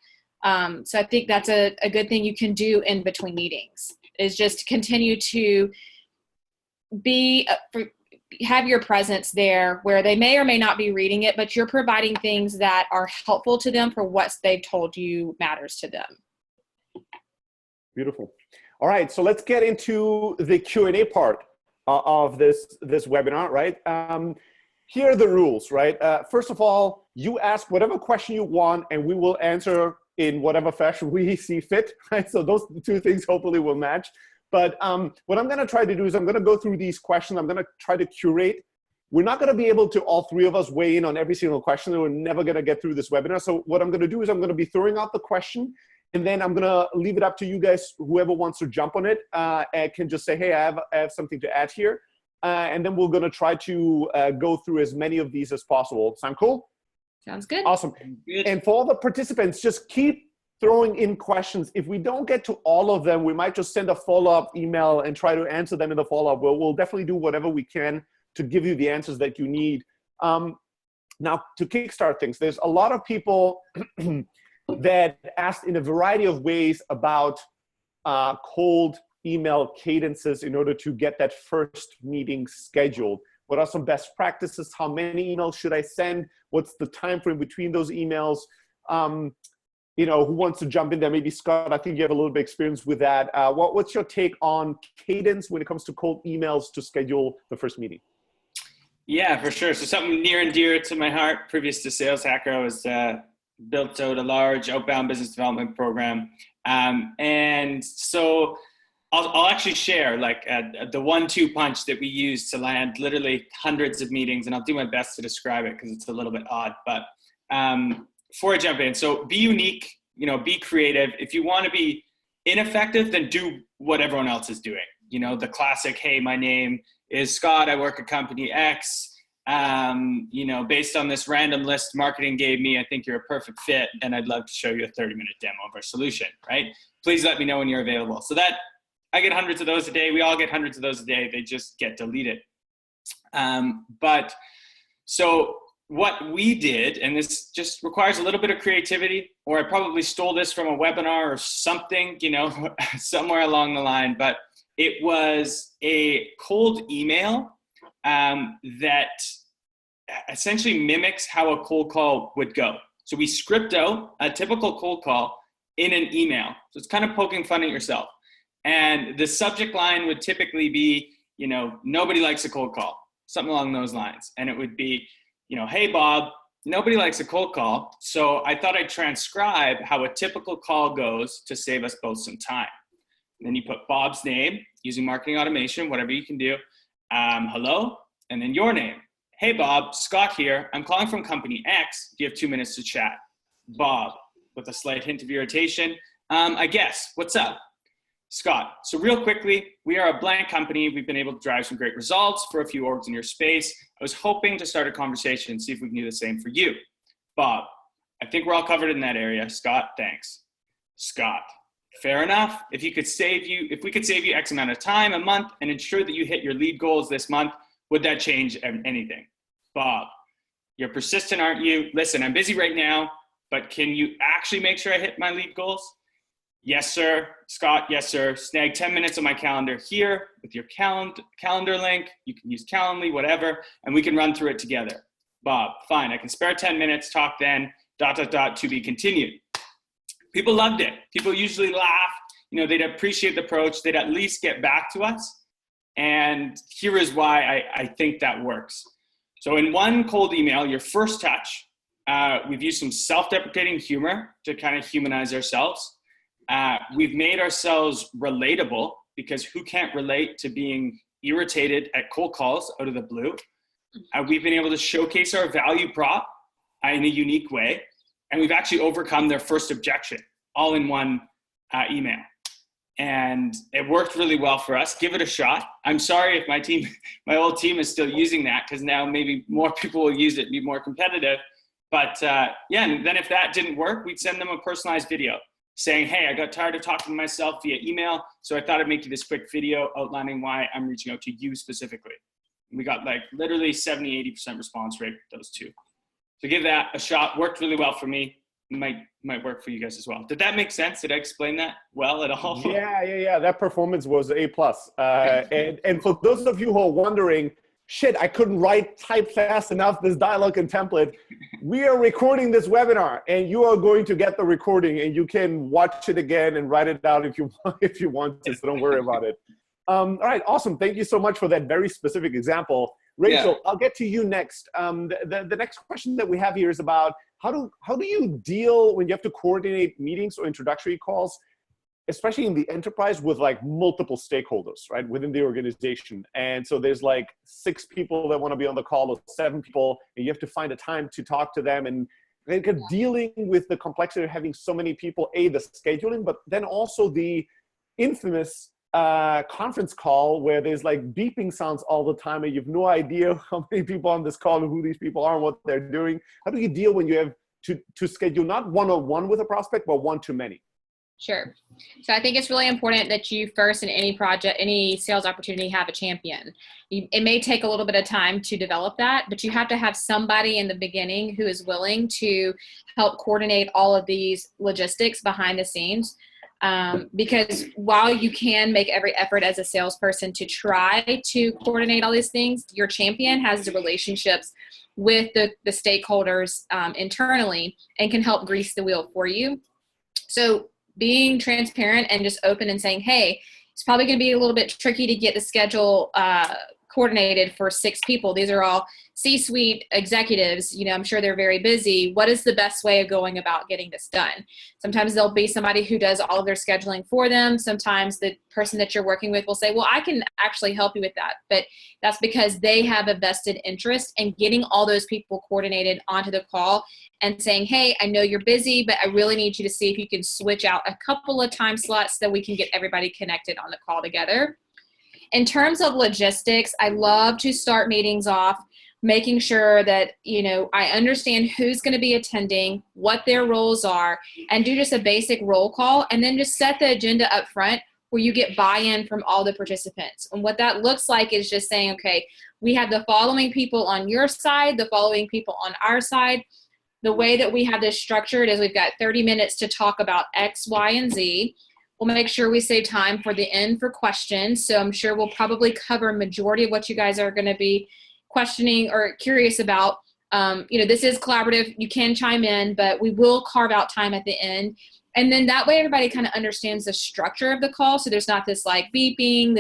[SPEAKER 3] So I think that's a good thing you can do in between meetings, is just continue to have your presence there where they may or may not be reading it, but you're providing things that are helpful to them for what they've told you matters to them.
[SPEAKER 1] Beautiful. All right, so let's get into the Q&A part of this webinar, right? Here are the rules, right? First of all, you ask whatever question you want, and we will answer in whatever fashion we see fit, right? So those two things hopefully will match. But what I'm going to try to do is I'm going to go through these questions. I'm going to try to curate. We're not going to be able to, all three of us, weigh in on every single question. We're never going to get through this webinar. So what I'm going to do is I'm going to be throwing out the question, and then I'm going to leave it up to you guys, whoever wants to jump on it, and can just say, hey, I have something to add here. And then we're going to try to go through as many of these as possible. Sound cool?
[SPEAKER 3] Sounds good.
[SPEAKER 1] Awesome.
[SPEAKER 2] Good.
[SPEAKER 1] And for all the participants, just keep throwing in questions. If we don't get to all of them, we might just send a follow-up email and try to answer them in the follow-up. We'll definitely do whatever we can to give you the answers that you need. Now, to kickstart things, there's a lot of people that asked in a variety of ways about cold email cadences in order to get that first meeting scheduled. What are some best practices? How many emails should I send? What's the time frame between those emails? You know, who wants to jump in there? Maybe Scott, I think you have a little bit of experience with that. What's your take on cadence when it comes to cold emails to schedule the first meeting?
[SPEAKER 2] Yeah, for sure. So something near and dear to my heart. Previous to SalesHacker, I was built out a large outbound business development program. And so I'll actually share like the 1-2 punch that we use to land literally hundreds of meetings, and I'll do my best to describe it because it's a little bit odd. But before I jump in, so be unique, you know, be creative. If you want to be ineffective, then do what everyone else is doing. You know, the classic, hey, my name is Scott, I work at company X. You know, based on this random list marketing gave me, I think you're a perfect fit, and I'd love to show you a 30-minute demo of our solution, right? Please let me know when you're available. So that, I get hundreds of those a day. We all get hundreds of those a day. They just get deleted. But so what we did, and this just requires a little bit of creativity, or I probably stole this from a webinar or something, you know, somewhere along the line, but it was a cold email that essentially mimics how a cold call would go. So we script out a typical cold call in an email. So it's kind of poking fun at yourself. And the subject line would typically be, you know, nobody likes a cold call, something along those lines. And it would be, you know, hey, Bob, nobody likes a cold call. So I thought I'd transcribe how a typical call goes to save us both some time. And then you put Bob's name using marketing automation, whatever you can do. Hello, and then your name. Hey, Bob, Scott here. I'm calling from company X. Do you have 2 minutes to chat? Bob, with a slight hint of irritation. I guess, what's up? Scott, so real quickly, we are a blank company. We've been able to drive some great results for a few orgs in your space. I was hoping to start a conversation and see if we can do the same for you. Bob, I think we're all covered in that area. Scott, thanks. Scott, fair enough. If we could save you X amount of time a month and ensure that you hit your lead goals this month, would that change anything? Bob, you're persistent, aren't you? Listen, I'm busy right now, but can you actually make sure I hit my lead goals? Yes, sir. Scott, yes, sir. Snag 10 minutes on my calendar here with your calendar link. You can use Calendly, whatever, and we can run through it together. Bob, fine. I can spare 10 minutes, talk then, ... to be continued. People loved it. People usually laugh. You know, they'd appreciate the approach. They'd at least get back to us. And here is why I think that works. So in one cold email, your first touch, we've used some self-deprecating humor to kind of humanize ourselves. We've made ourselves relatable, because who can't relate to being irritated at cold calls out of the blue? We've been able to showcase our value prop in a unique way. And we've actually overcome their first objection all in one email. and it worked really well for us. Give it a shot. I'm sorry if my old team is still using that, because now maybe more people will use it and be more competitive. But yeah, and then if that didn't work, we'd send them a personalized video saying, hey, I got tired of talking to myself via email, so I thought I'd make you this quick video outlining why I'm reaching out to you specifically. We got like literally 70–80% response rate with those two. So give that a shot. Worked really well for me. Might work for you guys as well. Did that make sense? Did I explain that well at all?
[SPEAKER 1] Yeah. That performance was A+. And for those of you who are wondering, shit, I couldn't type fast enough this dialogue and template. We are recording this webinar, and you are going to get the recording, and you can watch it again and write it out if you want to. So don't worry about it. All right, awesome. Thank you so much for that very specific example. Rachel, yeah. I'll get to you next. The next question that we have here is about how do you deal when you have to coordinate meetings or introductory calls, especially in the enterprise, with like multiple stakeholders, right, within the organization. And so there's like 6 people that want to be on the call, or 7 people, and you have to find a time to talk to them. And then dealing with the complexity of having so many people, the scheduling, but then also the infamous conference call where there's like beeping sounds all the time, and you have no idea how many people on this call and who these people are and what they're doing. How do you deal when you have to schedule not one-on-one with a prospect, but one-to-many?
[SPEAKER 3] Sure. So I think it's really important that you first, in any project, any sales opportunity, have a champion. It may take a little bit of time to develop that, but you have to have somebody in the beginning who is willing to help coordinate all of these logistics behind the scenes. Because while you can make every effort as a salesperson to try to coordinate all these things, your champion has the relationships with the stakeholders internally and can help grease the wheel for you. So being transparent and just open and saying, hey, it's probably going to be a little bit tricky to get the schedule coordinated for 6 people. These are all C-suite executives. You know, I'm sure they're very busy. What is the best way of going about getting this done? Sometimes there'll be somebody who does all of their scheduling for them. Sometimes the person that you're working with will say, well, I can actually help you with that. But that's because they have a vested interest in getting all those people coordinated onto the call and saying, hey, I know you're busy, but I really need you to see if you can switch out a couple of time slots so we can get everybody connected on the call together. In terms of logistics, I love to start meetings off making sure that, you know, I understand who's going to be attending, what their roles are, and do just a basic roll call, and then just set the agenda up front where you get buy-in from all the participants. And what that looks like is just saying, okay, we have the following people on your side, the following people on our side. The way that we have this structured is we've got 30 minutes to talk about X, Y, and Z. We'll make sure we save time for the end for questions. So I'm sure we'll probably cover a majority of what you guys are going to be questioning or curious about. You know, this is collaborative. You can chime in, but we will carve out time at the end. And then that way everybody kind of understands the structure of the call. So there's not this like beeping,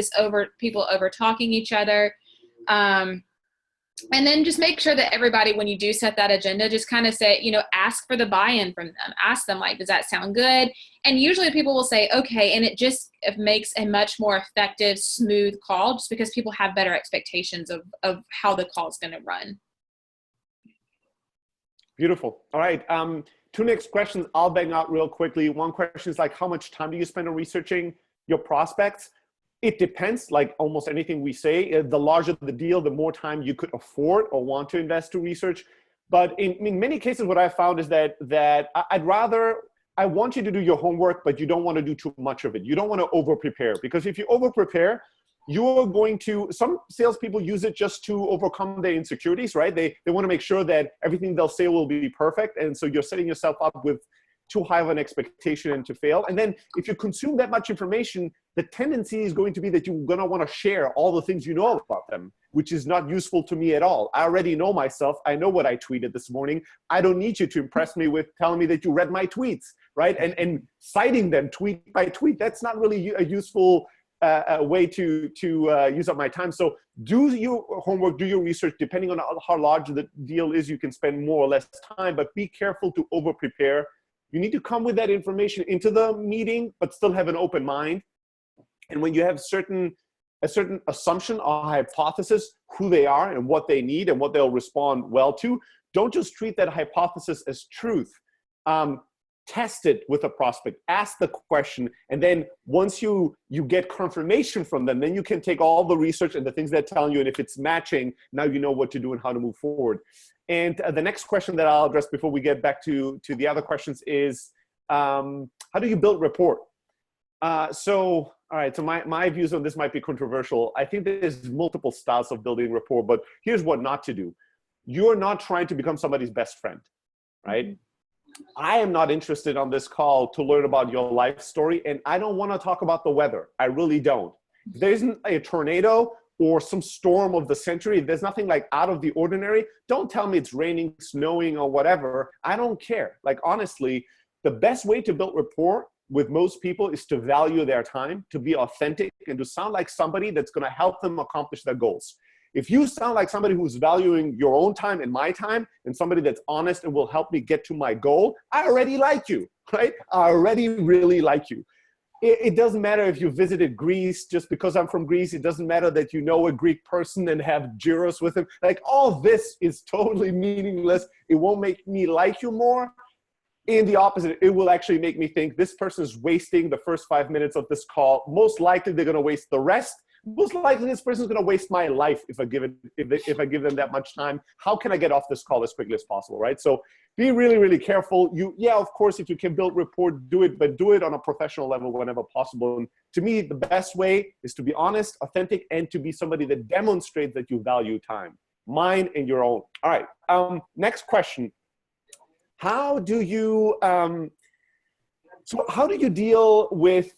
[SPEAKER 3] people over talking each other. And then just make sure that everybody, when you do set that agenda, just kind of say, you know, ask for the buy-in from them. Ask them, like, does that sound good? And usually people will say, okay. And it makes a much more effective, smooth call just because people have better expectations of how the call is going to run.
[SPEAKER 1] Beautiful. All right. 2 next questions I'll bang out real quickly. One question is like, how much time do you spend on researching your prospects? It depends, like almost anything we say. The larger the deal, the more time you could afford or want to invest to research. But in many cases, what I found is that I want you to do your homework, but you don't want to do too much of it. You don't want to over-prepare, because if you over-prepare, you're going to, some salespeople use it just to overcome their insecurities, right? They want to make sure that everything they'll say will be perfect. And so you're setting yourself up with too high of an expectation and to fail. And then if you consume that much information, the tendency is going to be that you're going to want to share all the things you know about them, which is not useful to me at all. I already know myself. I know what I tweeted this morning. I don't need you to impress me with telling me that you read my tweets, right? And citing them tweet by tweet. That's not really a useful way to use up my time. So do your homework, do your research. Depending on how large the deal is, you can spend more or less time, but be careful to over-prepare. You need to come with that information into the meeting, but still have an open mind. And when you have a certain assumption or hypothesis, who they are and what they need and what they'll respond well to, don't just treat that hypothesis as truth. test it with a prospect, ask the question, and then once you get confirmation from them, then you can take all the research and the things they're telling you, and if it's matching, now you know what to do and how to move forward. And the next question that I'll address before we get back to the other questions is, how do you build rapport? So my views on this might be controversial. I think there's multiple styles of building rapport, but here's what not to do. You're not trying to become somebody's best friend, right? Mm-hmm. I am not interested on this call to learn about your life story, and I don't want to talk about the weather. I really don't. If there isn't a tornado or some storm of the century, if there's nothing like out of the ordinary, don't tell me it's raining, snowing, or whatever. I don't care. Like, honestly, the best way to build rapport with most people is to value their time, to be authentic, and to sound like somebody that's going to help them accomplish their goals. If you sound like somebody who's valuing your own time and my time, and somebody that's honest and will help me get to my goal, I already like you, right? I already really like you. It doesn't matter if you visited Greece just because I'm from Greece. It doesn't matter that you know a Greek person and have gyros with him. Like, all this is totally meaningless. It won't make me like you more. In the opposite, it will actually make me think this person is wasting the first 5 minutes of this call. Most likely they're going to waste the rest. Most likely this person is going to waste my life if I give them that much time. How can I get off this call as quickly as possible, right? So be really, really careful. Yeah, of course, if you can build rapport, do it, but do it on a professional level whenever possible. And to me, the best way is to be honest, authentic, and to be somebody that demonstrates that you value time, mine and your own. All right, next question. How do you deal with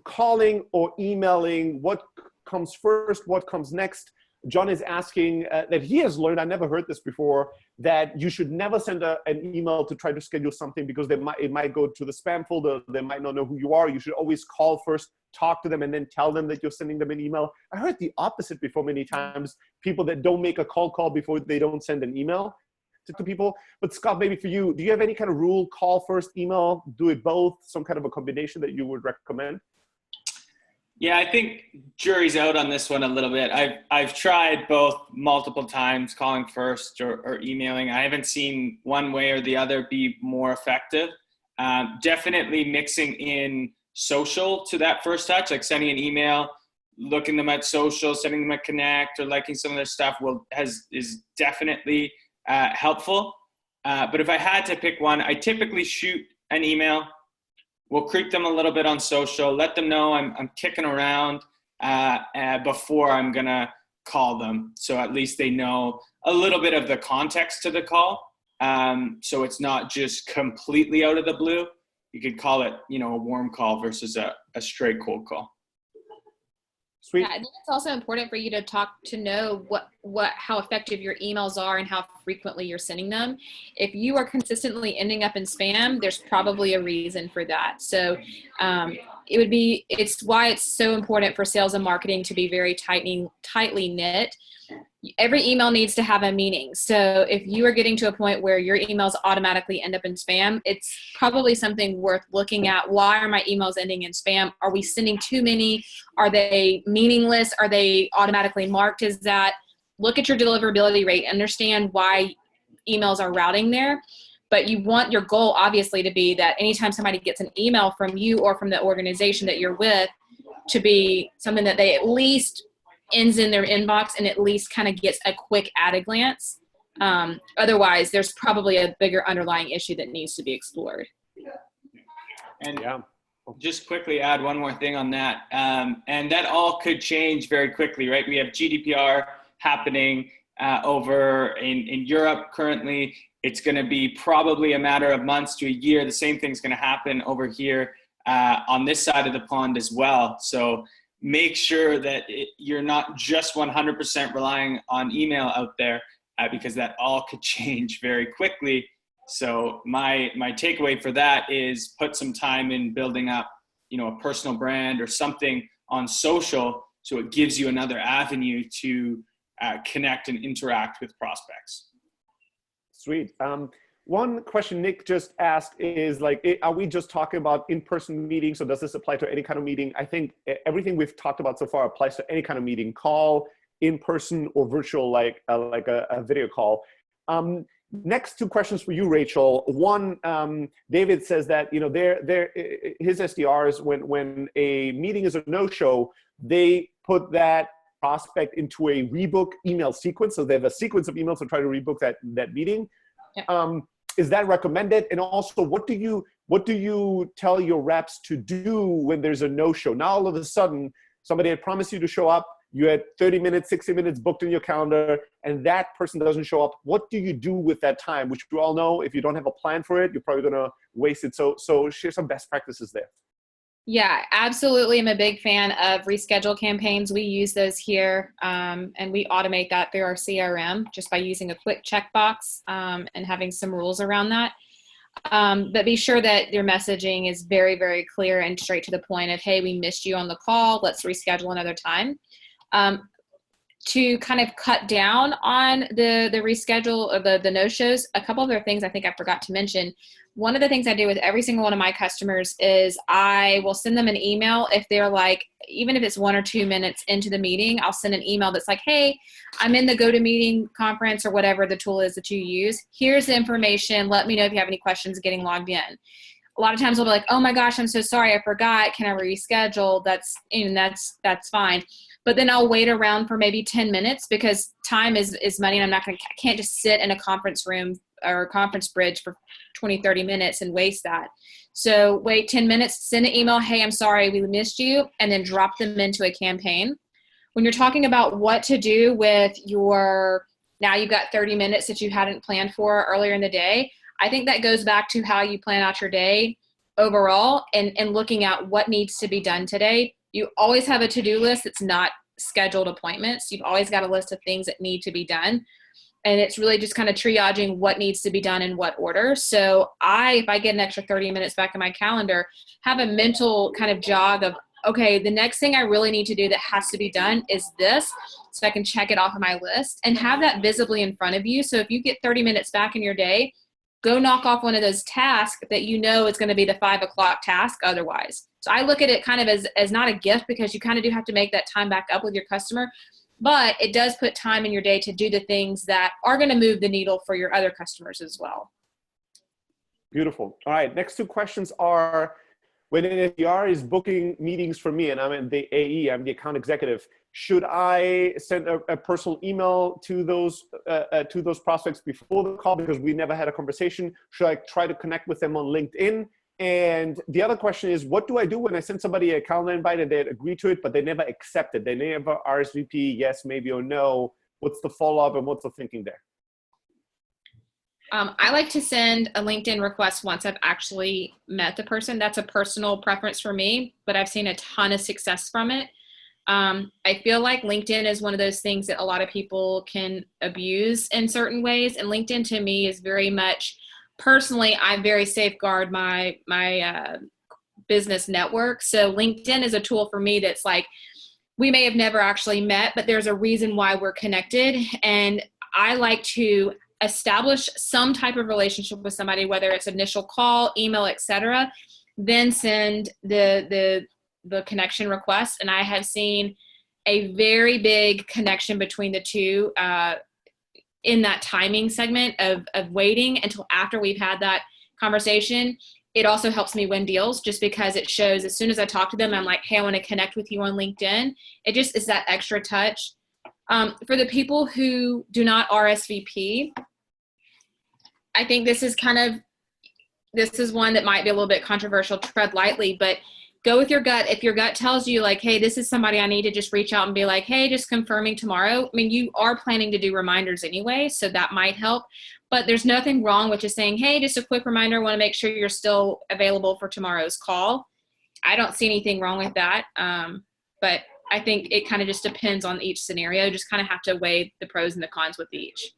[SPEAKER 1] calling or emailing? What comes first? What comes next? John is asking that he has learned, I never heard this before, that you should never send an email to try to schedule something because it might go to the spam folder. They might not know who you are. You should always call first, talk to them, and then tell them that you're sending them an email. I heard the opposite before many times, people that don't make a call before they don't send an email to people. But Scott, maybe for you, do you have any kind of rule, call first, email, do it both, some kind of a combination that you would recommend?
[SPEAKER 2] Yeah, I think jury's out on this one a little bit. I've tried both multiple times, calling first or emailing. I haven't seen one way or the other be more effective. Definitely mixing in social to that first touch, like sending an email, looking them at social, sending them a connect, or liking some of their stuff is definitely helpful. But if I had to pick one, I typically shoot an email. We'll creep them a little bit on social, let them know I'm kicking around before I'm gonna call them. So at least they know a little bit of the context to the call. So it's not just completely out of the blue. You could call it, a warm call versus a straight cold call.
[SPEAKER 1] Sweet.
[SPEAKER 3] Yeah, I think it's also important for you to know how effective your emails are and how frequently you're sending them. If you are consistently ending up in spam, there's probably a reason for that. So it's why it's so important for sales and marketing to be very tightly knit. Every email needs to have a meaning. So if you are getting to a point where your emails automatically end up in spam, it's probably something worth looking at. Why are my emails ending in spam? Are we sending too many? Are they meaningless? Are they automatically marked as that? Look at your deliverability rate. Understand why emails are routing there. But you want your goal, obviously, to be that anytime somebody gets an email from you or from the organization that you're with, to be something that they at least ends in their inbox and at least kind of gets a quick at a glance. Otherwise, there's probably a bigger underlying issue that needs to be explored.
[SPEAKER 2] And just quickly add one more thing on that. And that all could change very quickly, right? We have GDPR happening over in Europe currently. It's going to be probably a matter of months to a year. The same thing's going to happen over here on this side of the pond as well. So make sure that you're not just 100% relying on email out there because that all could change very quickly. So my takeaway for that is put some time in building up, a personal brand or something on social so it gives you another avenue to connect and interact with prospects.
[SPEAKER 1] Sweet. One question Nick just asked is are we just talking about in-person meetings? So does this apply to any kind of meeting? I think everything we've talked about so far applies to any kind of meeting, call, in-person or virtual, like a video call. Next two questions for you, Rachel. One, David says that, you know, his SDRs, when a meeting is a no-show, they put that prospect into a rebook email sequence. So they have a sequence of emails to try to rebook that meeting. Yeah. Is that recommended? And also, what do you tell your reps to do when there's a no-show? Now, all of a sudden, somebody had promised you to show up. You had 30 minutes, 60 minutes booked in your calendar, and that person doesn't show up. What do you do with that time? Which you all know, if you don't have a plan for it, you're probably going to waste it. So share some best practices there.
[SPEAKER 3] Yeah, absolutely. I'm a big fan of reschedule campaigns. We use those here, and we automate that through our CRM just by using a quick checkbox and having some rules around that. But be sure that your messaging is very, very clear and straight to the point of, hey, we missed you on the call. Let's reschedule another time. To kind of cut down on the reschedule or the no-shows, a couple other things I think I forgot to mention. One of the things I do with every single one of my customers is I will send them an email if they're like, even if it's 1 or 2 minutes into the meeting, I'll send an email that's like, hey, I'm in the GoToMeeting conference or whatever the tool is that you use. Here's the information. Let me know if you have any questions getting logged in. A lot of times they'll be like, oh my gosh, I'm so sorry, I forgot. Can I reschedule? That's fine. But then I'll wait around for maybe 10 minutes because time is money, and I can't just sit in a conference room or a conference bridge for 20, 30 minutes and waste that. So wait 10 minutes, send an email, hey, I'm sorry, we missed you, and then drop them into a campaign. When you're talking about what to do with now you've got 30 minutes that you hadn't planned for earlier in the day, I think that goes back to how you plan out your day overall and looking at what needs to be done today. You always have a to-do list that's not scheduled appointments. You've always got a list of things that need to be done. And it's really just kind of triaging what needs to be done in what order. So if I get an extra 30 minutes back in my calendar, have a mental kind of jog of, okay, the next thing I really need to do that has to be done is this, so I can check it off of my list and have that visibly in front of you. So if you get 30 minutes back in your day, go knock off one of those tasks that you know is going to be the 5 o'clock task otherwise. So I look at it kind of as not a gift, because you kind of do have to make that time back up with your customer, but it does put time in your day to do the things that are going to move the needle for your other customers as well.
[SPEAKER 1] Beautiful. All right. Next two questions are, when an SDR is booking meetings for me and I'm in the AE, I'm the account executive, should I send a personal email to those prospects before the call because we never had a conversation? Should I try to connect with them on LinkedIn? And the other question is, what do I do when I send somebody a calendar invite and they agree to it, but they never accept it? They never RSVP, yes, maybe, or no. What's the follow-up and what's the thinking there?
[SPEAKER 3] I like to send a LinkedIn request once I've actually met the person. That's a personal preference for me, but I've seen a ton of success from it. I feel like LinkedIn is one of those things that a lot of people can abuse in certain ways. And LinkedIn to me is very much, personally, I very safeguard my business network. So LinkedIn is a tool for me that's like, we may have never actually met, but there's a reason why we're connected. And I like to establish some type of relationship with somebody, whether it's initial call, email, etc., then send the connection request. And I have seen a very big connection between the two in that timing segment of waiting until after we've had that conversation. It also helps me win deals just because it shows as soon as I talk to them, I'm like, hey, I want to connect with you on LinkedIn. It just is that extra touch. For the people who do not RSVP, I think this is one that might be a little bit controversial, tread lightly, but go with your gut. If your gut tells you like, hey, this is somebody I need to just reach out and be like, hey, just confirming tomorrow. I mean, you are planning to do reminders anyway, so that might help. But there's nothing wrong with just saying, hey, just a quick reminder, want to make sure you're still available for tomorrow's call. I don't see anything wrong with that. But I think it kind of just depends on each scenario. Just kind of have to weigh the pros and the cons with each.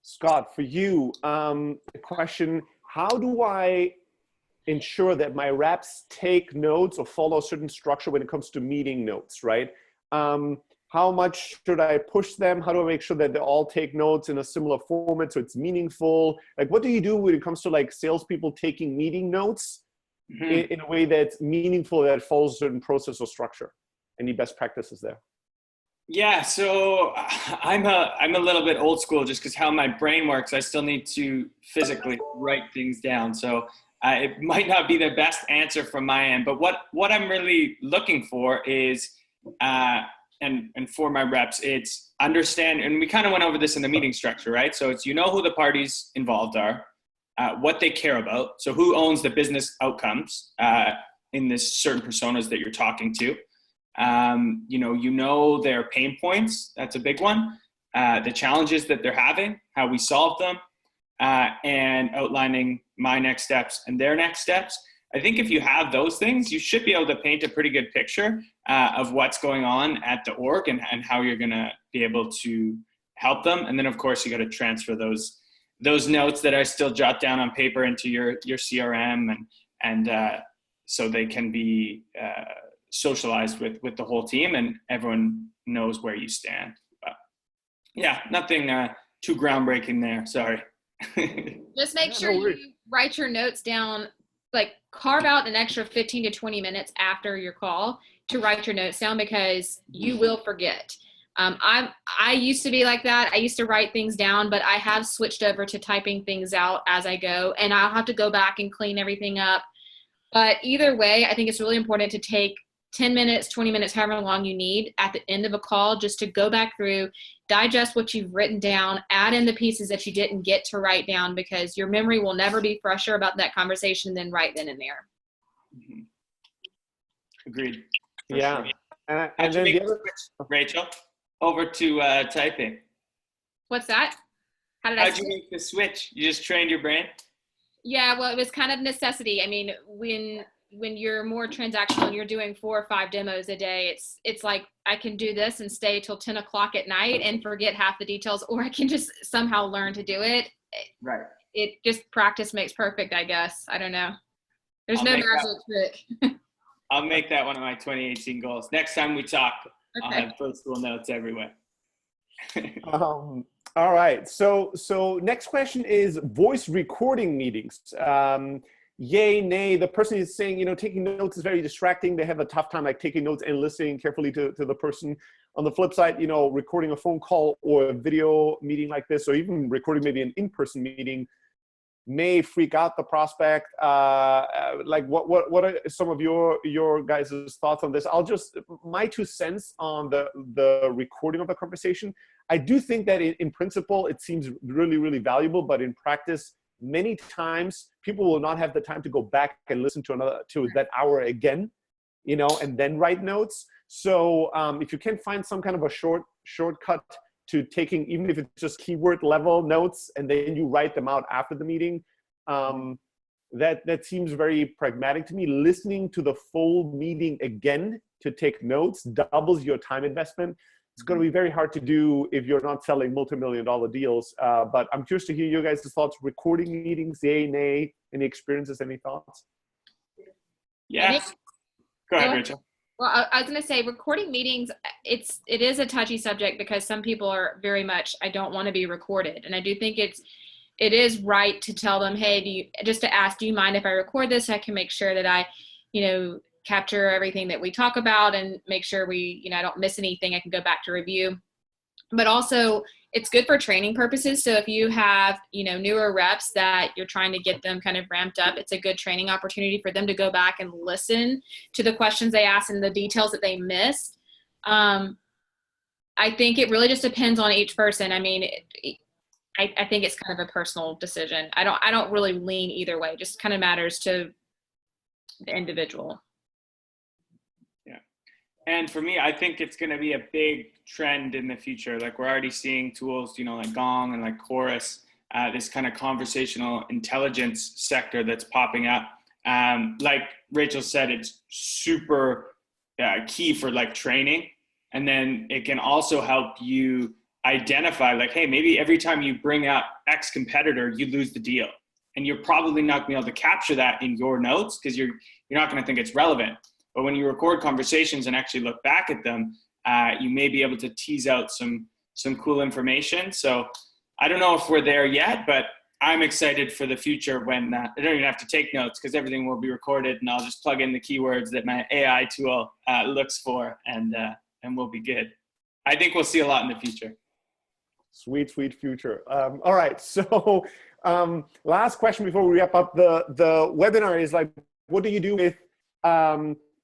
[SPEAKER 1] Scott, for you, the question, how do I ensure that my reps take notes or follow a certain structure when it comes to meeting notes, right? How much should I push them? How do I make sure that they all take notes in a similar format so it's meaningful? Like, what do you do when it comes to like salespeople taking meeting notes in a way that's meaningful, that follows a certain process or structure? Any best practices there?
[SPEAKER 2] Yeah, so I'm a little bit old school just because how my brain works. I still need to physically write things down. So it might not be the best answer from my end, but what I'm really looking for is and for my reps, it's understand. And we kind of went over this in the meeting structure, right? So it's who the parties involved are, what they care about. So who owns the business outcomes in this certain personas that you're talking to. Their pain points. That's a big one. The challenges that they're having, how we solve them, and outlining my next steps and their next steps. I think if you have those things, you should be able to paint a pretty good picture of what's going on at the org and how you're going to be able to help them. And then, of course, you got to transfer those notes that I still jot down on paper into your CRM and so they can be socialized with the whole team and everyone knows where you stand. But yeah, nothing too groundbreaking there. Sorry.
[SPEAKER 3] Just make sure you write your notes down, like carve out an extra 15 to 20 minutes after your call to write your notes down because you will forget. I used to be like that. I used to write things down, but I have switched over to typing things out as I go, and I'll have to go back and clean everything up. But either way, I think it's really important to take 10 minutes, 20 minutes, however long you need at the end of a call, just to go back through, digest what you've written down, add in the pieces that you didn't get to write down, because your memory will never be fresher about that conversation than right then and there.
[SPEAKER 2] Mm-hmm. Agreed.
[SPEAKER 1] Yeah.
[SPEAKER 2] Sure. And then the other, Rachel, over to typing.
[SPEAKER 3] What's that?
[SPEAKER 2] How'd you make the switch? You just trained your brain?
[SPEAKER 3] Yeah, well, it was kind of necessity. I mean, when you're more transactional and you're doing 4 or 5 demos a day, it's like I can do this and stay till 10 o'clock at night and forget half the details, or I can just somehow learn to do it.
[SPEAKER 2] Right.
[SPEAKER 3] It just practice makes perfect, I guess. I don't know. There's no magic trick.
[SPEAKER 2] I'll make that one of my 2018 goals. Next time we talk, okay. I'll have postal notes everywhere.
[SPEAKER 1] All right. So next question is voice recording meetings. Yay, nay, the person is saying, taking notes is very distracting. They have a tough time like taking notes and listening carefully to the person. On the flip side, recording a phone call or a video meeting like this, or even recording maybe an in-person meeting may freak out the prospect. Like what are some of your guys' thoughts on this? My 2 cents on the recording of the conversation. I do think that in principle, it seems really, really valuable, but in practice, many times people will not have the time to go back and listen to that hour again, and then write notes. So if you can find some kind of a shortcut to taking, even if it's just keyword level notes, and then you write them out after the meeting, that seems very pragmatic to me. Listening to the full meeting again to take notes doubles your time investment. It's going to be very hard to do if you're not selling multi-million-dollar deals. But I'm curious to hear you guys' thoughts. Recording meetings, yay, nay, any experiences, any thoughts?
[SPEAKER 2] Yeah. Go ahead, Rachel.
[SPEAKER 3] Well, I was going to say recording meetings, it is a touchy subject because some people are very much, I don't want to be recorded. And I do think it is right to tell them, hey, do you mind if I record this? I can make sure that I, capture everything that we talk about and make sure I don't miss anything. I can go back to review. But also it's good for training purposes. So if you have, newer reps that you're trying to get them kind of ramped up, it's a good training opportunity for them to go back and listen to the questions they asked and the details that they missed. I think it really just depends on each person. I mean, I think it's kind of a personal decision. I don't really lean either way. It just kind of matters to the individual.
[SPEAKER 2] And for me, I think it's going to be a big trend in the future. Like we're already seeing tools, like Gong and like Chorus, this kind of conversational intelligence sector that's popping up. Like Rachel said, it's super key for like training. And then it can also help you identify like, hey, maybe every time you bring up X competitor, you lose the deal. And you're probably not going to be able to capture that in your notes because you're not going to think it's relevant. But when you record conversations and actually look back at them, you may be able to tease out some cool information. So I don't know if we're there yet, but I'm excited for the future when I don't even have to take notes because everything will be recorded and I'll just plug in the keywords that my AI tool looks for and we'll be good. I think we'll see a lot in the future.
[SPEAKER 1] Sweet, sweet future. All right. So last question before we wrap up the webinar is like, what do you do with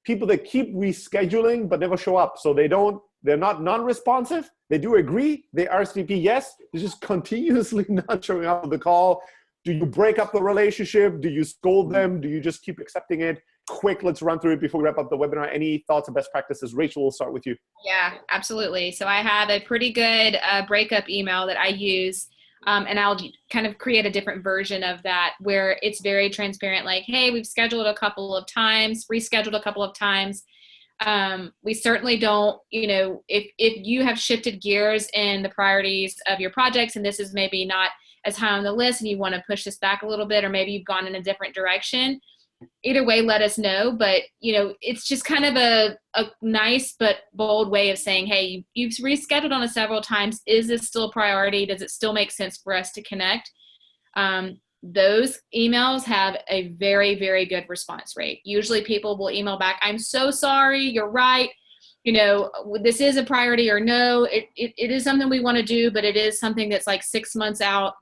[SPEAKER 1] people that keep rescheduling but never show up? So they're not non-responsive. They do agree. They RSVP yes. They're just continuously not showing up on the call. Do you break up the relationship? Do you scold them? Do you just keep accepting it? Quick, let's run through it before we wrap up the webinar. Any thoughts or best practices? Rachel, we'll start with you.
[SPEAKER 3] Yeah, absolutely. So I have a pretty good breakup email that I use, and I'll kind of create a different version of that where it's very transparent, like, hey, we've scheduled a couple of times, rescheduled a couple of times. We certainly don't, if you have shifted gears in the priorities of your projects and this is maybe not as high on the list and you want to push this back a little bit, or maybe you've gone in a different direction, either way, let us know. But, it's just kind of a nice but bold way of saying, hey, you've rescheduled on us several times. Is this still a priority? Does it still make sense for us to connect? Those emails have a very, very good response rate. Usually people will email back, I'm so sorry, you're right. This is a priority, or no, it is something we want to do, but it is something that's like 6 months out.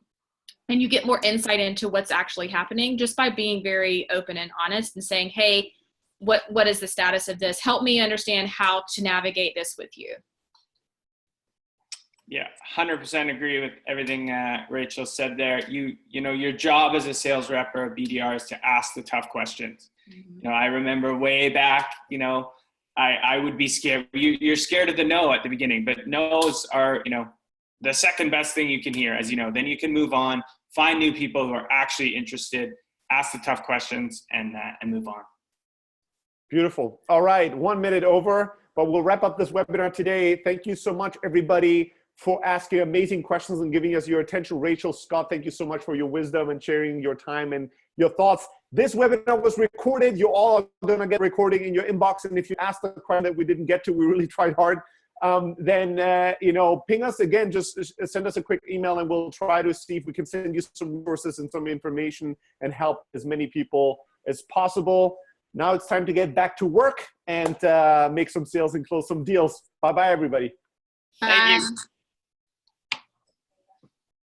[SPEAKER 3] And you get more insight into what's actually happening just by being very open and honest and saying, hey, what is the status of this? Help me understand how to navigate this with you.
[SPEAKER 2] Yeah, 100% agree with everything Rachel said there. Your job as a sales rep or a BDR is to ask the tough questions. Mm-hmm. I remember way back, I would be scared. You're scared of the no at the beginning, but no's are, the second best thing you can hear, as you know. Then you can move on, find new people who are actually interested, ask the tough questions, and move on.
[SPEAKER 1] Beautiful. All right, 1 minute over, but we'll wrap up this webinar today. Thank you so much, everybody, for asking amazing questions and giving us your attention. Rachel, Scott, thank you so much for your wisdom and sharing your time and your thoughts. This webinar was recorded. You're all going to get a recording in your inbox. And if you asked the question that we didn't get to, we really tried hard. Then ping us again, just send us a quick email and we'll try to see if we can send you some resources and some information and help as many people as possible. Now it's time to get back to work and make some sales and close some deals. Bye-bye, everybody.
[SPEAKER 3] Bye.
[SPEAKER 2] Thank you.